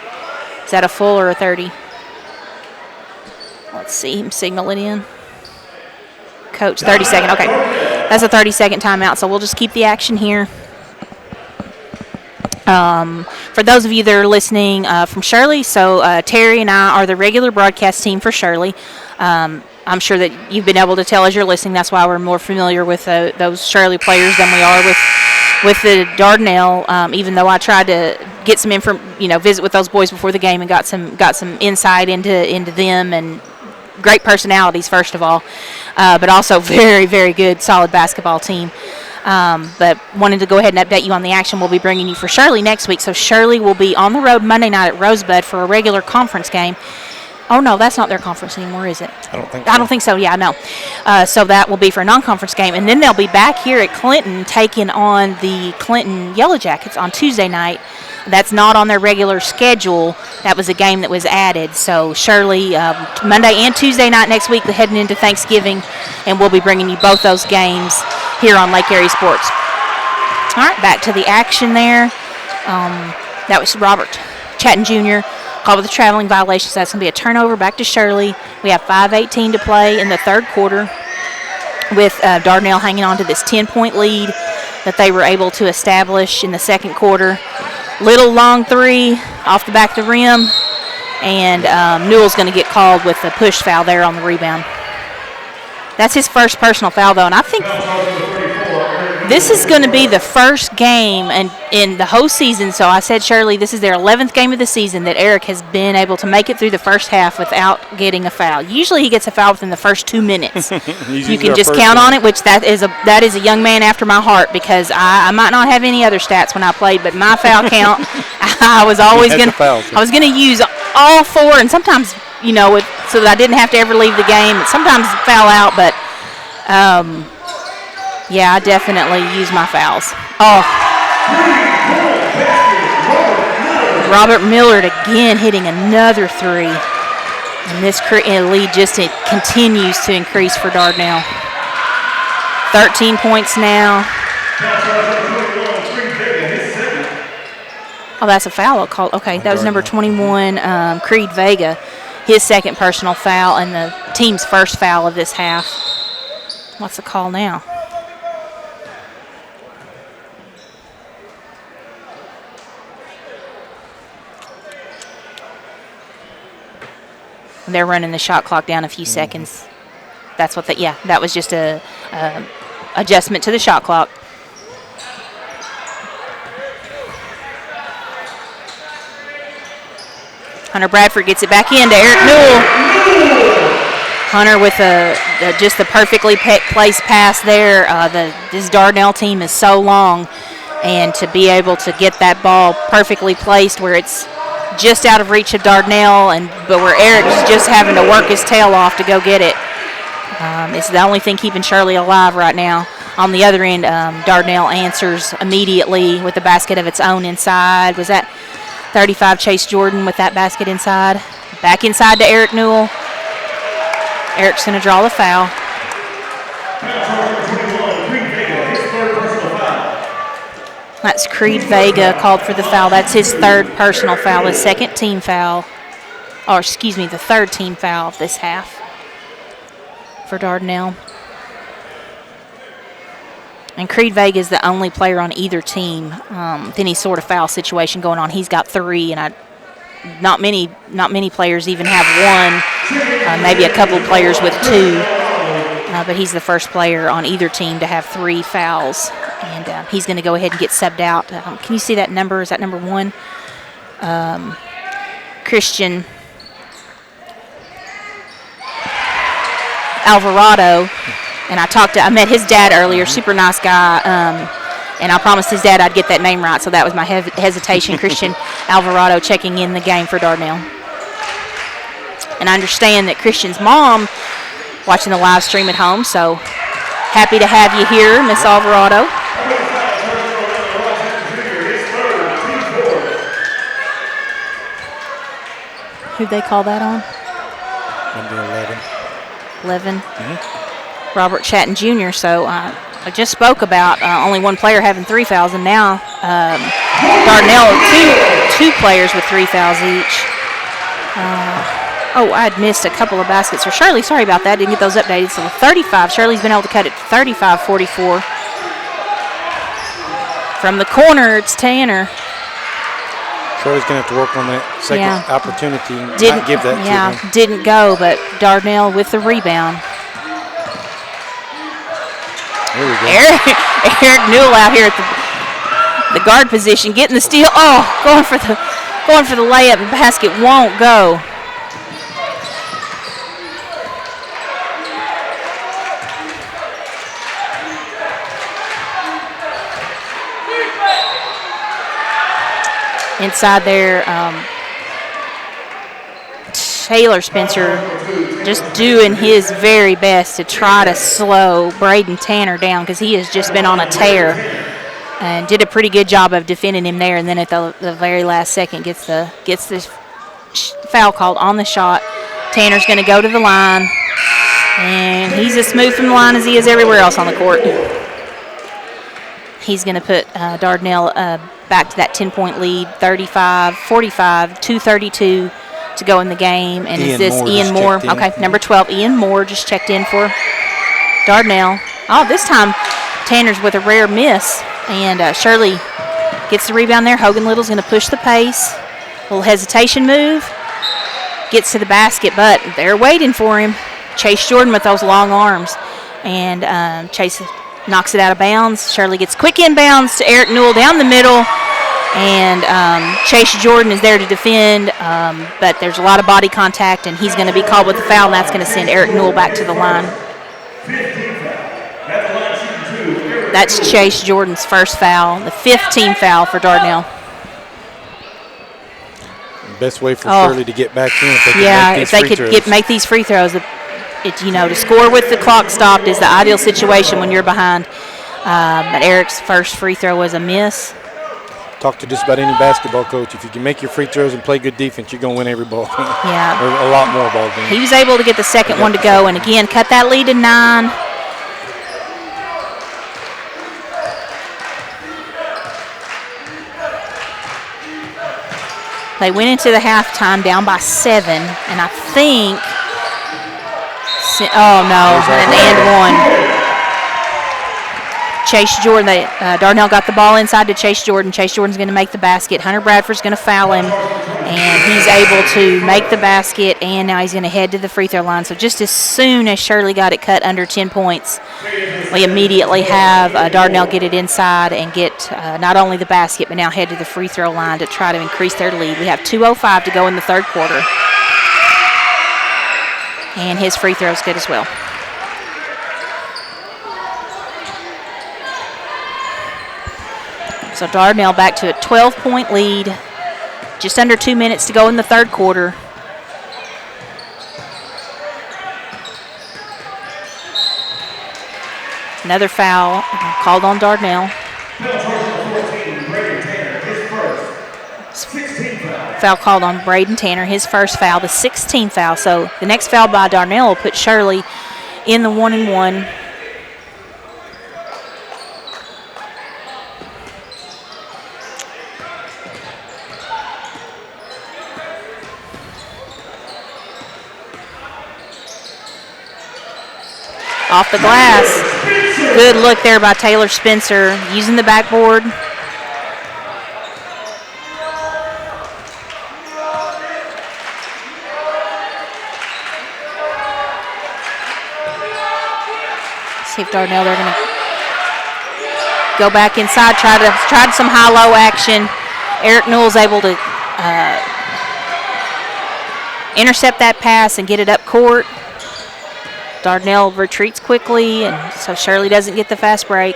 Is that a full or a 30? Let's see him signal it in. Coach, 30-second. Okay, that's a 30-second timeout, so we'll just keep the action here. For those of you that are listening from Shirley, so Terry and I are the regular broadcast team for Shirley. I'm sure that you've been able to tell as you're listening. That's why we're more familiar with those Shirley players than we are with the Dardanelle. Even though I tried to get some visit with those boys before the game and got some insight into them and great personalities first of all, but also very, very good, solid basketball team. But wanted to go ahead and update you on the action we'll be bringing you for Shirley next week. So Shirley will be on the road Monday night at Rosebud for a regular conference game. Oh, no, that's not their conference anymore, is it? I don't think so. I don't think so, yeah, I know. So that will be for a non-conference game. And then they'll be back here at Clinton taking on the Clinton Yellow Jackets on Tuesday night. That's not on their regular schedule. That was a game that was added. So Shirley, Monday and Tuesday night next week, heading into Thanksgiving, and we'll be bringing you both those games here on Lake Erie Sports. All right, back to the action there. That was Robert Chatton Jr. called with a traveling violation, so that's going to be a turnover back to Shirley. We have 5:18 to play in the third quarter with Dardanelle hanging on to this 10-point lead that they were able to establish in the second quarter. Little long 3 off the back of the rim, and Newell's going to get called with a push foul there on the rebound. That's his first personal foul, though, and I think this is going to be the first game in the whole season. So I said, Shirley, this is their 11th game of the season that Eric has been able to make it through the first half without getting a foul. Usually he gets a foul within the first 2 minutes. You can just count on it, which that is a young man after my heart, because I might not have any other stats when I played, but my foul count, I was always going to use all 4, and sometimes, so that I didn't have to ever leave the game. Sometimes foul out, but yeah, I definitely use my fouls. Oh. Robert Millard again hitting another 3. And this lead just continues to increase for Dardanelle. 13 points now. Oh, that's a foul called. Okay, that was number 21, Creed Vega. His second personal foul and the team's first foul of this half. What's the call now? They're running the shot clock down a few seconds. That's what that was just a adjustment to the shot clock. Hunter Bradford gets it back in to Eric Newell. Hunter with just the perfectly placed pass there. This Dardanelle team is so long, and to be able to get that ball perfectly placed where it's just out of reach of Dardanelle, but where Eric's just having to work his tail off to go get it. It's the only thing keeping Shirley alive right now. On the other end, Dardanelle answers immediately with a basket of its own inside. Was that 35 Chase Jordan with that basket inside? Back inside to Eric Newell. Eric's going to draw the foul. That's Creed Vega called for the foul. That's his third personal foul, his second team foul. Or, excuse me, the third team foul of this half for Dardanelle. And Creed Vega is the only player on either team with any sort of foul situation going on. He's got 3, and not many players even have 1. Maybe a couple players with 2. But he's the first player on either team to have 3 fouls. And he's going to go ahead and get subbed out. Can you see that number? Is that number 1? Christian Alvarado. And I met his dad earlier, super nice guy. And I promised his dad I'd get that name right, so that was my hesitation. Christian Alvarado checking in the game for Dardanelle. And I understand that Christian's mom watching the live stream at home, so happy to have you here, Miss Alvarado. Who'd they call that on? Number 11. 11. Mm-hmm. Robert Chatton Jr., so I just spoke about only 1 player having 3 fouls, and now Dardanelle, two players with 3 fouls each. I'd missed a couple of baskets for Shirley. Sorry about that. Didn't get those updated. So 35. Shirley's been able to cut it 35-44. From the corner, it's Tanner. Shirley's going to have to work on that second opportunity and not give that to him. Didn't go, but Dardanelle with the rebound. There we go. Eric Newell out here at the guard position, getting the steal. Oh, going for the layup. The basket won't go. Inside there, Taylor Spencer just doing his very best to try to slow Braden Tanner down because he has just been on a tear and did a pretty good job of defending him there. And then at the very last second gets this foul called on the shot. Tanner's going to go to the line, and he's as smooth from the line as he is everywhere else on the court. He's going to put Dardanelle back to that 10-point lead, 35-45, 2:32 to go in the game. And is this Ian Moore? Okay, number 12, Ian Moore just checked in for Dardanelle. Oh, this time Tanner's with a rare miss, and Shirley gets the rebound there. Hogan Little's going to push the pace. Little hesitation move. Gets to the basket, but they're waiting for him. Chase Jordan with those long arms. And Chase knocks it out of bounds. Shirley gets quick inbounds to Eric Newell down the middle. And Chase Jordan is there to defend, but there's a lot of body contact, and he's going to be called with the foul, and that's going to send Eric Newell back to the line. That's Chase Jordan's first foul, the 5th team foul for Dardanelle. Best way for Shirley to get back in if they could make these free throws. To score with the clock stopped is the ideal situation when you're behind. But Eric's first free throw was a miss. Talk to just about any basketball coach. If you can make your free throws and play good defense, you're going to win every ball game. Yeah. Or a lot more ball games. He was able to get the second one to go, and again, cut that lead to 9. They went into the halftime down by 7, and I think, an and one. Chase Jordan. Dardanelle got the ball inside to Chase Jordan. Chase Jordan's going to make the basket. Hunter Bradford's going to foul him, and he's able to make the basket, and now he's going to head to the free throw line. So just as soon as Shirley got it cut under 10 points, we immediately have Dardanelle get it inside and get not only the basket, but now head to the free throw line to try to increase their lead. We have 2:05 to go in the third quarter. And his free throw is good as well. So Dardanelle back to a 12-point lead. Just under 2 minutes to go in the third quarter. Another foul called on Dardanelle. Foul called on Braden Tanner, his first foul, the 16th foul. So the next foul by Dardanelle will put Shirley in the 1-and-1. Off the glass. Good look there by Taylor Spencer, using the backboard. See if Dardanelle, they're going to go back inside, try some high-low action. Eric Newell's able to intercept that pass and get it up court. Dardanelle retreats quickly, and so Shirley doesn't get the fast break.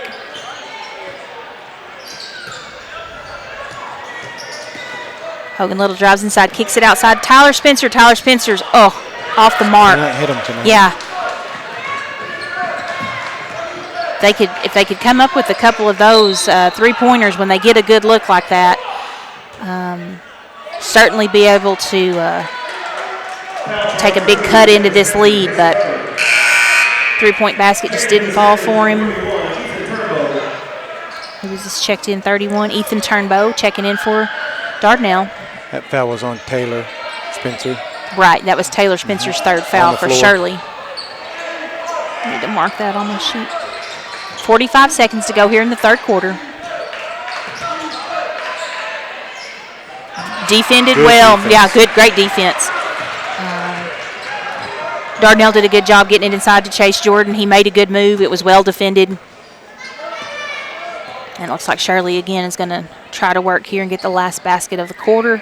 Hogan Little drives inside, kicks it outside. Tyler Spencer's off the mark. Hit him tonight. Yeah. If they could come up with a couple of those three-pointers when they get a good look like that, certainly be able to take a big cut into this lead, but three-point basket just didn't fall for him. Who was this checked in? 31. Ethan Turnbow checking in for Dardanelle. That foul was on Taylor Spencer. Right, that was Taylor Spencer's third foul for Shirley. I need to mark that on my sheet. 45 seconds to go here in the third quarter. Defended well. Defense. Yeah, great defense. Dardanelle did a good job getting it inside to Chase Jordan. He made a good move. It was well defended. And it looks like Shirley again is going to try to work here and get the last basket of the quarter.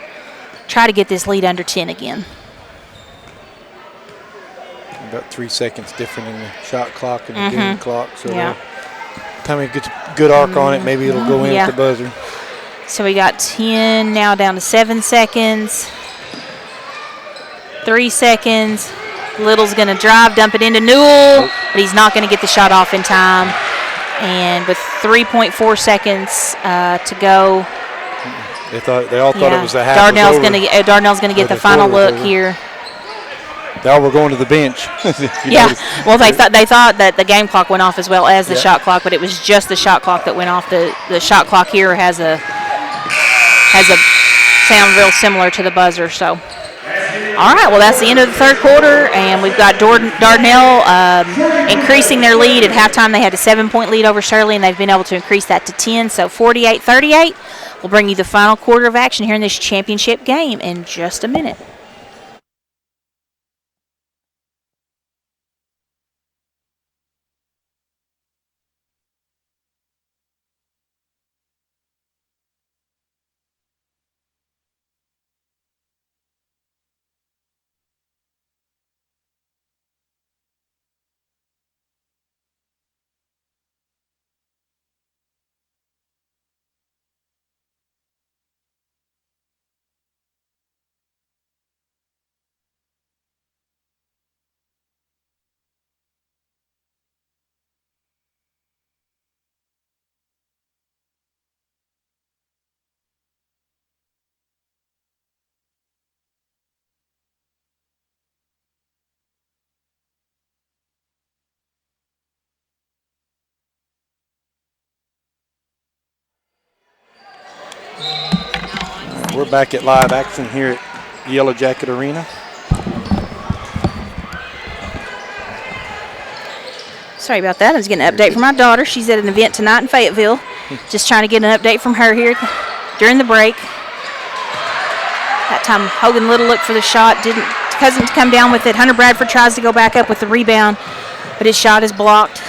Try to get this lead under 10 again. About 3 seconds different in the shot clock and the game clock. So yeah. Time it gets a good arc on it, maybe it'll go in at the buzzer. So we got 10 now down to 7 seconds. 3 seconds. Little's going to drive, dump it into Newell, but he's not going to get the shot off in time. And with 3.4 seconds to go, they all thought it was a half. Dardanelle's going to get the final look here. Now we're going to the bench. Yeah. Well, they thought that the game clock went off as well as the shot clock, but it was just the shot clock that went off. The shot clock here has a sound real similar to the buzzer. So. All right, well, that's the end of the third quarter, and we've got Dardanelle increasing their lead. At halftime, they had a 7-point lead over Shirley, and they've been able to increase that to 10, so 48-38. We'll bring you the final quarter of action here in this championship game in just a minute. We're back at live action here at Yellow Jacket Arena. Sorry about that. I was getting an update from my daughter. She's at an event tonight in Fayetteville. Just trying to get an update from her here during the break. That time Hogan Little looked for the shot. Cousin to come down with it. Hunter Bradford tries to go back up with the rebound, but his shot is blocked.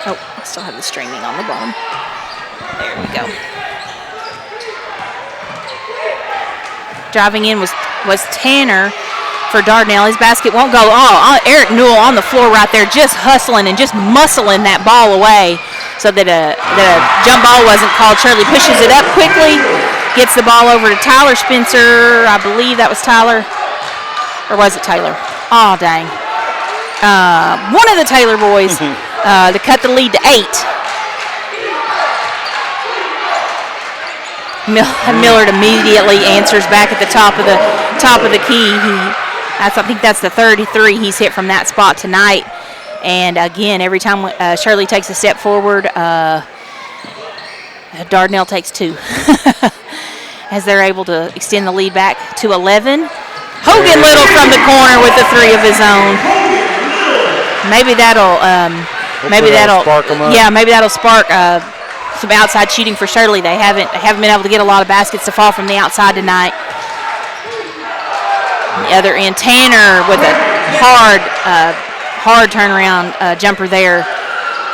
Oh, I still have the stringing on the bottom. There we go. Driving in was Tanner for Dardanelle. His basket won't go. Oh, Eric Newell on the floor right there, just hustling and just muscling that ball away so that a jump ball wasn't called. Shirley pushes it up quickly, gets the ball over to Tyler Spencer. I believe that was Tyler. Or was it Taylor? Oh, dang. One of the Taylor boys to cut the lead to 8. Millard immediately answers back at the top of the key. I think that's the 33 he's hit from that spot tonight. And again, every time Shirley takes a step forward, Dardanelle takes 2 as they're able to extend the lead back to 11. Hogan Little from the corner with the 3 of his own. Maybe that'll spark 'em up. Yeah, maybe that'll spark some outside shooting for Shirley. They haven't been able to get a lot of baskets to fall from the outside tonight. On the other end, Tanner with a hard turnaround jumper there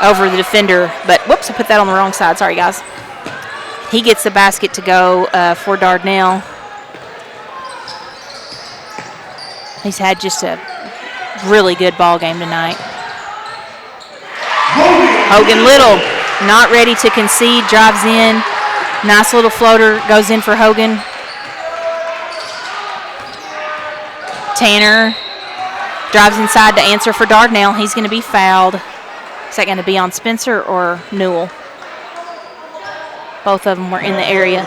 over the defender. But whoops, I put that on the wrong side. Sorry, guys. He gets the basket to go for Dardanelle. He's had just a really good ball game tonight. Hogan Little not ready to concede, drives in. Nice little floater goes in for Hogan. Tanner drives inside to answer for Dardanelle. He's going to be fouled. Is that going to be on Spencer or Newell? Both of them were in the area.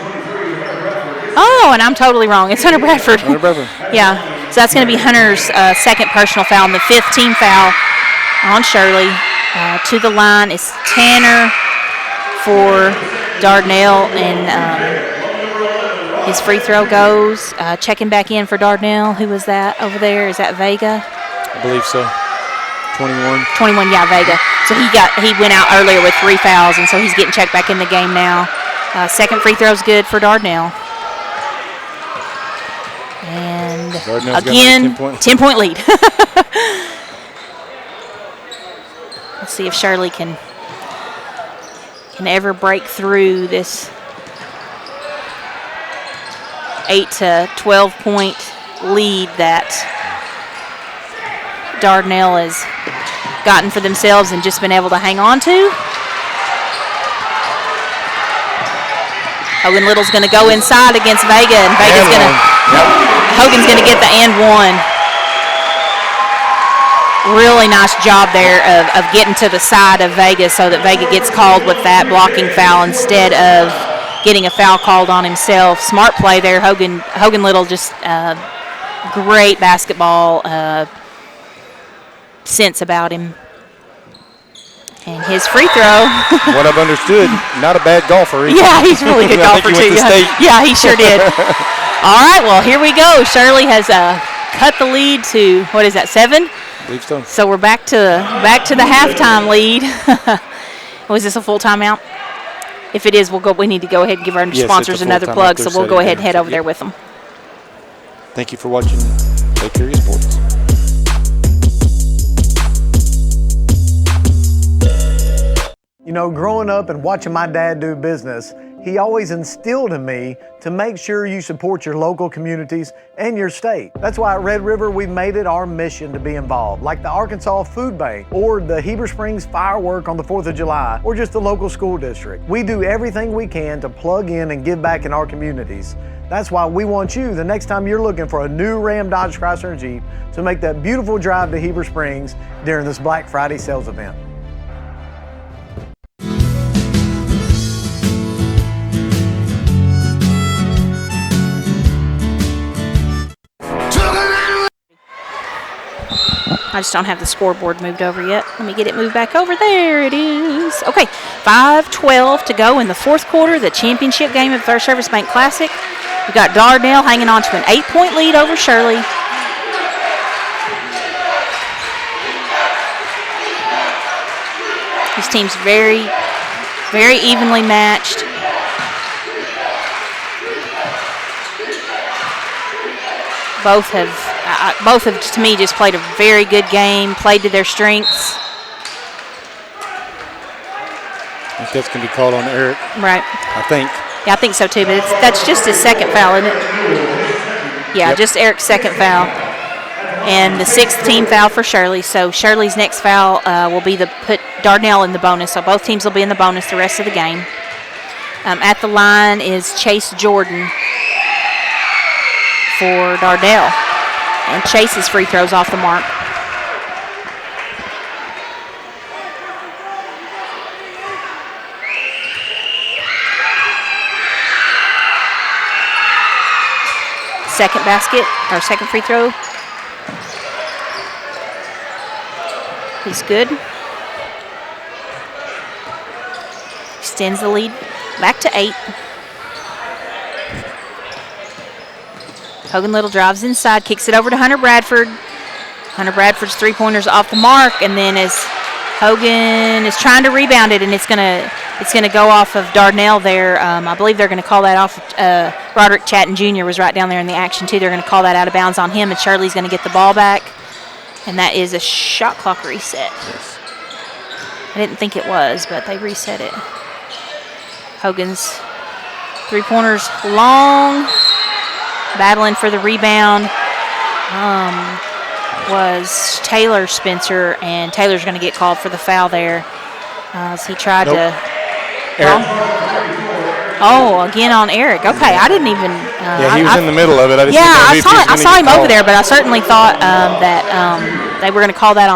Oh, and I'm totally wrong. It's Hunter Bradford. Hunter Bradford. Yeah, so that's going to be Hunter's second personal foul and the 5th team foul on Shirley. To the line is Tanner for Dardanelle, and his free throw goes. Checking back in for Dardanelle. Who was that over there? Is that Vega? I believe so. 21. 21, yeah, Vega. So he went out earlier with 3 fouls, and so he's getting checked back in the game now. Second free throw's good for Dardanelle. And again, 10-point lead. Let's see if Shirley can ever break through this 8 to 12-point lead that Dardanelle has gotten for themselves and just been able to hang on to. Hogan Little's going to go inside against Vega, and Vega's going to. Hogan's going to get the and one. Really nice job there of getting to the side of Vega so that Vega gets called with that blocking foul instead of getting a foul called on himself. Smart play there. Hogan Little just great basketball sense about him. And his free throw. What I've understood, not a bad golfer either. Yeah, he's a really good golfer too. Yeah, he sure did. All right, well, here we go. Shirley has cut the lead to, what is that, 7? I believe so. So we're back to the halftime lead. Was this a full timeout? If it is, we need to go ahead and give our sponsors another plug, so we'll go ahead and head over there with them. Thank you for watching Lake Area Sports. You know, growing up and watching my dad do business, he always instilled in me to make sure you support your local communities and your state. That's why at Red River we've made it our mission to be involved, like the Arkansas Food Bank or the Heber Springs firework on the 4th of July or just the local school district. We do everything we can to plug in and give back in our communities. That's why we want you, the next time you're looking for a new Ram, Dodge, Chrysler, and Jeep, to make that beautiful drive to Heber Springs during this Black Friday sales event. I just don't have the scoreboard moved over yet. Let me get it moved back over. There it is. Okay, 5:12 to go in the fourth quarter, the championship game of First Service Bank Classic. We've got Dardanelle hanging on to an 8-point lead over Shirley. These teams very, very evenly matched. Both have, to me, just played a very good game, played to their strengths. I think that's going to be called on Eric. Right. I think. Yeah, I think so too, but that's just his second foul, isn't it? Yeah, Yep. just Eric's second foul. And the 6th team foul for Shirley. So Shirley's next foul will be to put Dardanelle in the bonus. So both teams will be in the bonus the rest of the game. At the line is Chase Jordan for Dardanelle. And Chase's free throws off the mark. Second basket, or second free throw. He's good. Extends the lead back to 8. Hogan Little drives inside, kicks it over to Hunter Bradford. Hunter Bradford's three-pointer's off the mark, and then as Hogan is trying to rebound it, and it's gonna go off of Dardanelle there. I believe they're going to call that off. Roderick Chatton Jr. was right down there in the action too. They're going to call that out of bounds on him, and Shirley's going to get the ball back, and that is a shot clock reset. Yes. I didn't think it was, but they reset it. Hogan's three-pointer's long, battling for the rebound. Was Taylor Spencer, and Taylor's going to get called for the foul there as he tried to. Eric. Oh, again on Eric. Okay, I didn't even. He was in the middle of it. I just didn't know if he was I saw him gonna get over there, called. but I certainly thought that they were going to call that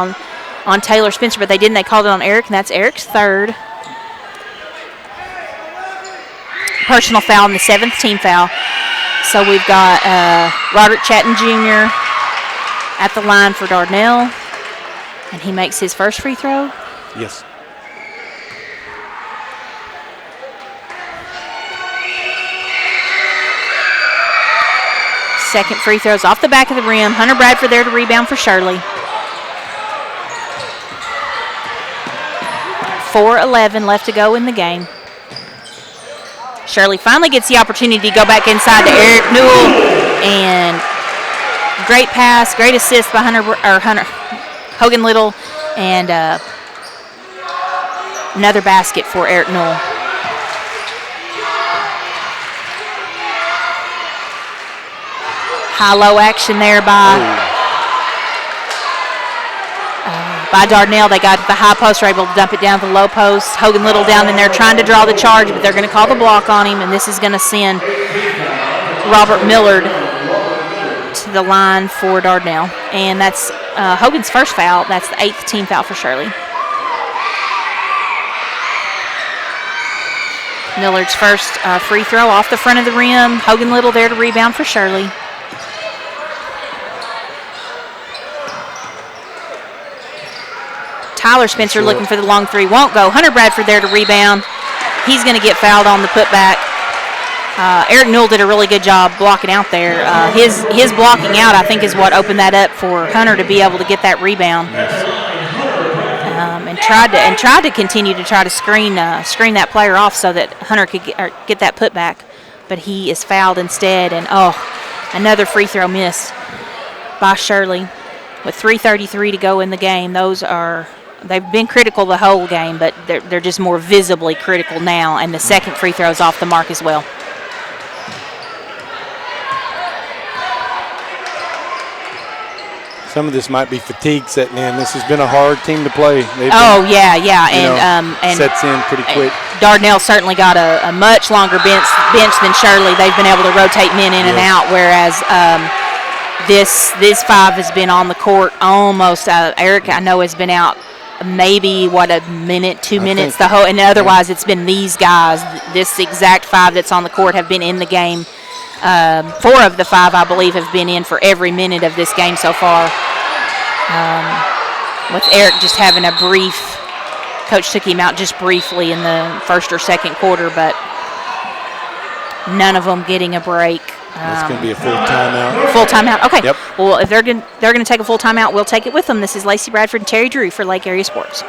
on Taylor Spencer, but they didn't. They called it on Eric, and that's Eric's third personal foul and the 7th team foul. So we've got Roderick Chatton Jr. at the line for Dardanelle, and he makes his first free throw. Yes. Second free throws off the back of the rim. Hunter Bradford there to rebound for Shirley. 4:11 left to go in the game. Shirley finally gets the opportunity to go back inside to Eric Newell, and great pass, great assist by Hogan Little, and another basket for Eric Newell. High-low action there by Dardanelle. They got the high post, were able to dump it down to the low post. Hogan Little down in there trying to draw the charge, but they're going to call the block on him, and this is going to send Robert Millard to the line for Dardanelle. And that's Hogan's first foul. That's the 8th team foul for Shirley. Millard's first free throw off the front of the rim. Hogan Little there to rebound for Shirley. Tyler Spencer looking for the long three. Won't go. Hunter Bradford there to rebound. He's going to get fouled on the putback. Eric Newell did a really good job blocking out there. His blocking out, I think, is what opened that up for Hunter to be able to get that rebound. And tried to continue to try to screen that player off so that Hunter could get that putback. But he is fouled instead. And, another free throw miss by Shirley with 3:33 to go in the game. They've been critical the whole game, but they're just more visibly critical now, and the second free throw is off the mark as well. Some of this might be fatigue setting in. This has been a hard team to play. And sets in pretty quick. Dardanelle certainly got a much longer bench than Shirley. They've been able to rotate men in and out, whereas this 5 has been on the court almost. Eric, I know, has been out maybe a minute, 2 minutes. And otherwise it's been these guys. This exact 5 that's on the court have been in the game. 4 of the 5, I believe, have been in for every minute of this game so far. with Eric just having a brief. Coach took him out just briefly in the first or second quarter, but none of them getting a break. It's going to be a full timeout. Full timeout. Okay. Yep. Well, if they're going to take a full timeout, we'll take it with them. This is Lacey Bradford and Terry Drew for Lake Area Sports.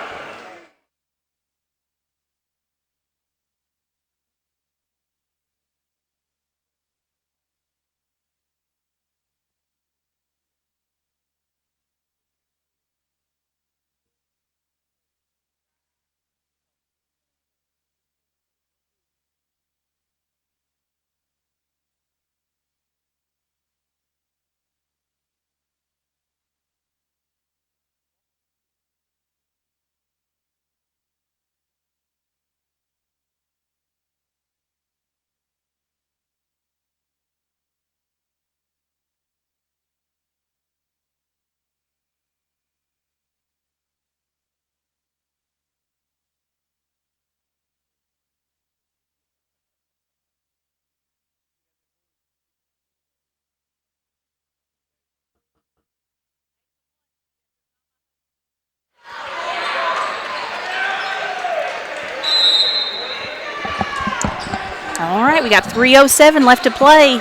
All right, we got 3:07 left to play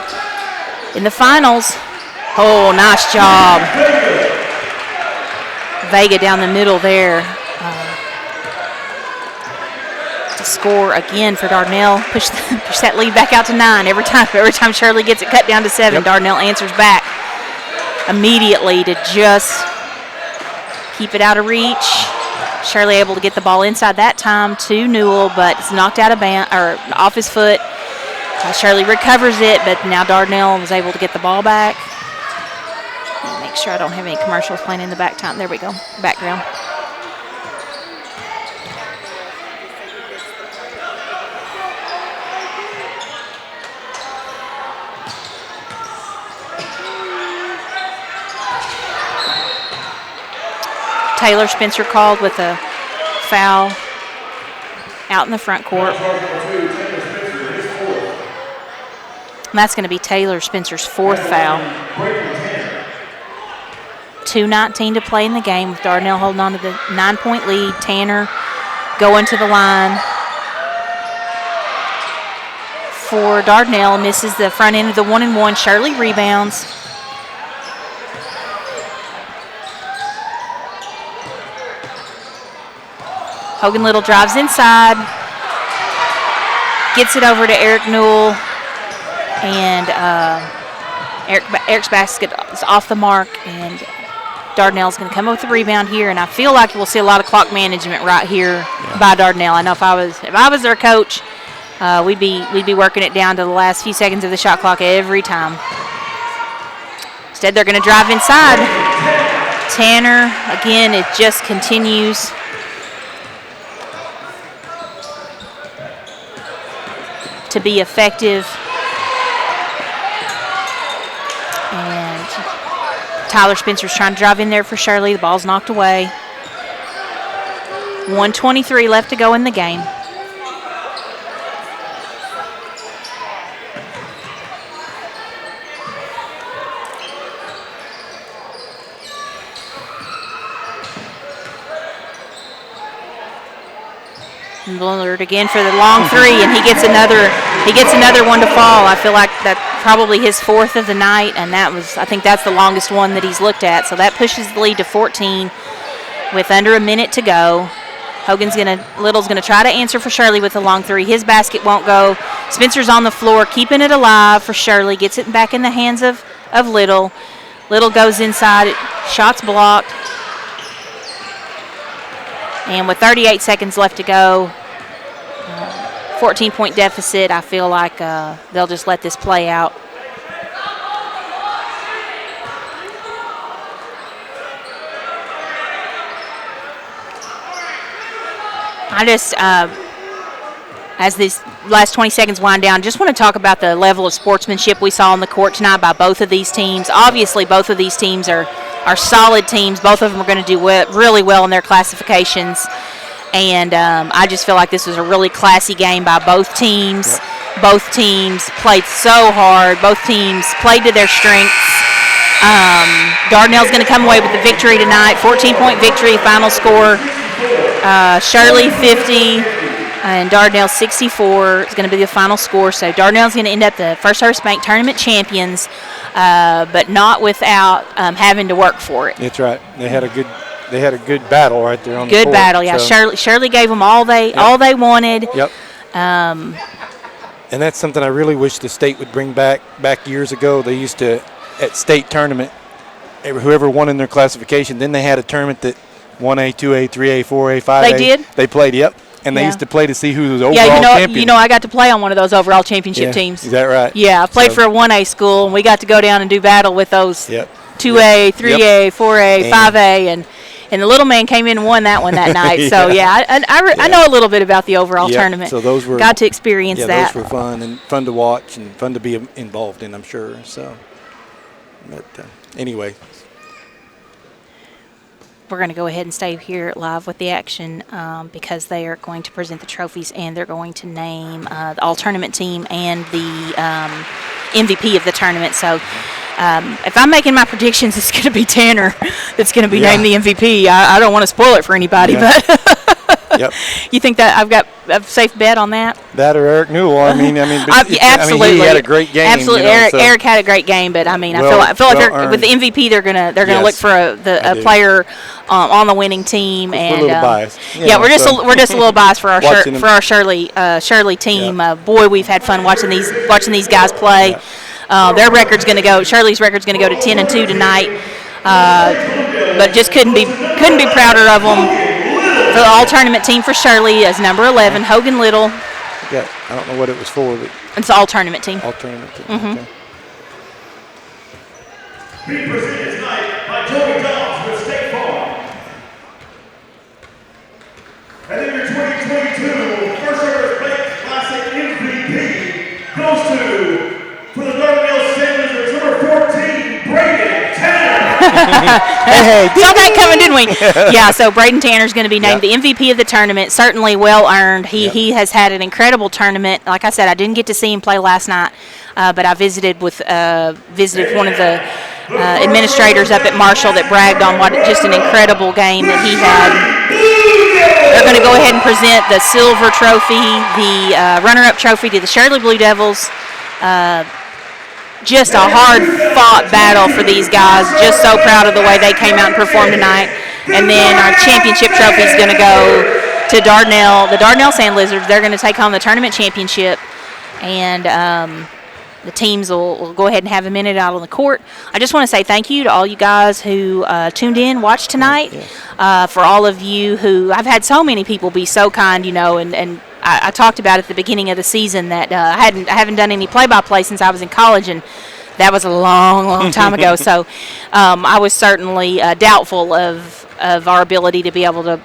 in the finals. Oh, nice job. Vega down the middle there. To score again for Dardanelle. Push that lead back out to 9. Every time Shirley gets it cut down to 7, Dardanelle answers back immediately to just keep it out of reach. Shirley able to get the ball inside that time to Newell, but it's knocked out of off his foot. Shirley recovers it, but now Dardanelle was able to get the ball back. Make sure I don't have any commercials playing in the back time. There we go, background. Taylor Spencer called with a foul out in the front court. And that's going to be Taylor Spencer's 4th foul. 2:19 to play in the game with Dardanelle holding on to the 9-point lead. Tanner going to the line for Dardanelle. Misses the front end of the 1-and-1. Shirley rebounds. Hogan Little drives inside, gets it over to Eric Newell, and Eric's basket is off the mark, and Dardanelle's going to come up with the rebound here, and I feel like we'll see a lot of clock management right here by Dardanelle. I know if I was their coach, we'd be working it down to the last few seconds of the shot clock every time. Instead, they're going to drive inside. Tanner, again, it just continues. To be effective. And Tyler Spencer's trying to drive in there for Shirley. The ball's knocked away. 1:23 left to go in the game. Bullard again for the long 3, and he gets another one to fall. I feel like that's probably his 4th of the night, and I think that's the longest one that he's looked at. So that pushes the lead to 14 with under a minute to go. Little's gonna try to answer for Shirley with the long 3. His basket won't go. Spencer's on the floor, keeping it alive for Shirley. Gets it back in the hands of Little. Little goes inside. Shots blocked. And with 38 seconds left to go, 14-point deficit, I feel like they'll just let this play out. I just, as these last 20 seconds wind down, just want to talk about the level of sportsmanship we saw on the court tonight by both of these teams. Obviously, both of these teams are solid teams. Both of them are going to do really well in their classifications. And I just feel like this was a really classy game by both teams. Yep. Both teams played so hard. Both teams played to their strengths. Dardanelle's going to come away with the victory tonight. 14-point victory. Final score: Shirley 50 and Dardanelle 64 is going to be the final score. So Dardanelle's going to end up the First Service Bank Tournament champions, but not without having to work for it. That's right. They had a good battle right there on the court. Good battle, yeah. So. Shirley gave them all they wanted. Yep. And that's something I really wish the state would bring back. Back years ago, they used to, at state tournament, whoever won in their classification, then they had a tournament that 1A, 2A, 3A, 4A, 5A. They did? They played, yep. And they used to play to see who was overall champion. I got to play on one of those overall championship teams. Is that right? Yeah, I played for a 1A school, and we got to go down and do battle with those 2A, 3A, 4A, 5A, and the little man came in and won that one that night. So, I know a little bit about the overall tournament. So those were got to experience that. Those were fun and fun to watch and fun to be involved in, I'm sure. So, but anyway. We're going to go ahead and stay here live with the action because they are going to present the trophies and they're going to name the all-tournament team and the MVP of the tournament. So if I'm making my predictions, it's going to be Tanner that's going to be named the MVP. I don't want to spoil it for anybody, but you think that I've got a safe bet on that? That or Eric Newell. Absolutely. He had a great game. Absolutely, Eric had a great game, but I feel like they're, with the MVP, they're gonna look for a player on the winning team. And we're a little biased. We're just a little biased for our Shirley team. Boy, we've had fun watching these guys play. Their record's going to go. Shirley's record's going to go to 10-2 tonight, but just couldn't be prouder of them. For the all-tournament team for Shirley is number 11, Hogan Little. Yeah, I don't know what it was for. But it's the all-tournament team. All-tournament team, okay. Being presented tonight by Toby Dobbs with State Farm. And then your 2022 First Service Bank Classic MVP goes to, for the Dardanelle Sanders, number 14, Braden Tanner. Saw that coming, didn't we? Yeah, so Braden Tanner's going to be named the MVP of the tournament. Certainly well earned. He has had an incredible tournament. Like I said, I didn't get to see him play last night, but I visited one of the administrators up at Marshall that bragged on what just an incredible game that he had. They're going to go ahead and present the silver trophy, the runner-up trophy to the Shirley Blue Devils. Just a hard-fought battle for these guys. Just so proud of the way they came out and performed tonight. And then our championship trophy is going to go to Dardanelle. The Dardanelle Sand Lizards, they're going to take home the tournament championship. And the teams will go ahead and have a minute out on the court. I just want to say thank you to all you guys who tuned in, watched tonight. For all of you who, I've had so many people be so kind, and I talked about at the beginning of the season that I haven't done any play-by-play since I was in college, and that was a long time ago. So I was certainly doubtful of our ability to be able to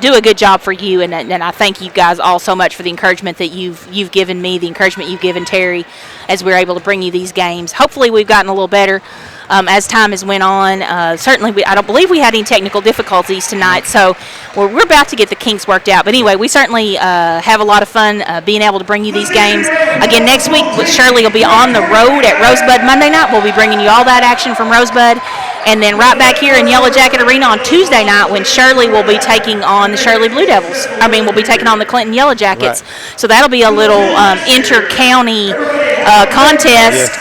do a good job for you, and I thank you guys all so much for the encouragement that you've given me, the encouragement you've given Terry, as we're able to bring you these games. Hopefully we've gotten a little better as time has went on. Certainly, I don't believe we had any technical difficulties tonight, so we're about to get the kinks worked out. But anyway, we certainly have a lot of fun being able to bring you these games. Again, next week, Shirley will be on the road at Rosebud Monday night. We'll be bringing you all that action from Rosebud. And then right back here in Yellow Jacket Arena on Tuesday night when Shirley will be taking on the Shirley Blue Devils. We'll be taking on the Clinton Yellow Jackets. Right. So that'll be a little inter-county contest.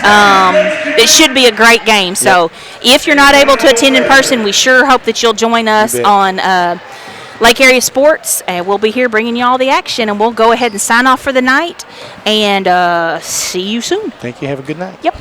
It should be a great game. So if you're not able to attend in person, we sure hope that you'll join us on Lake Area Sports. And we'll be here bringing you all the action. And we'll go ahead and sign off for the night. And see you soon. Thank you. Have a good night. Yep.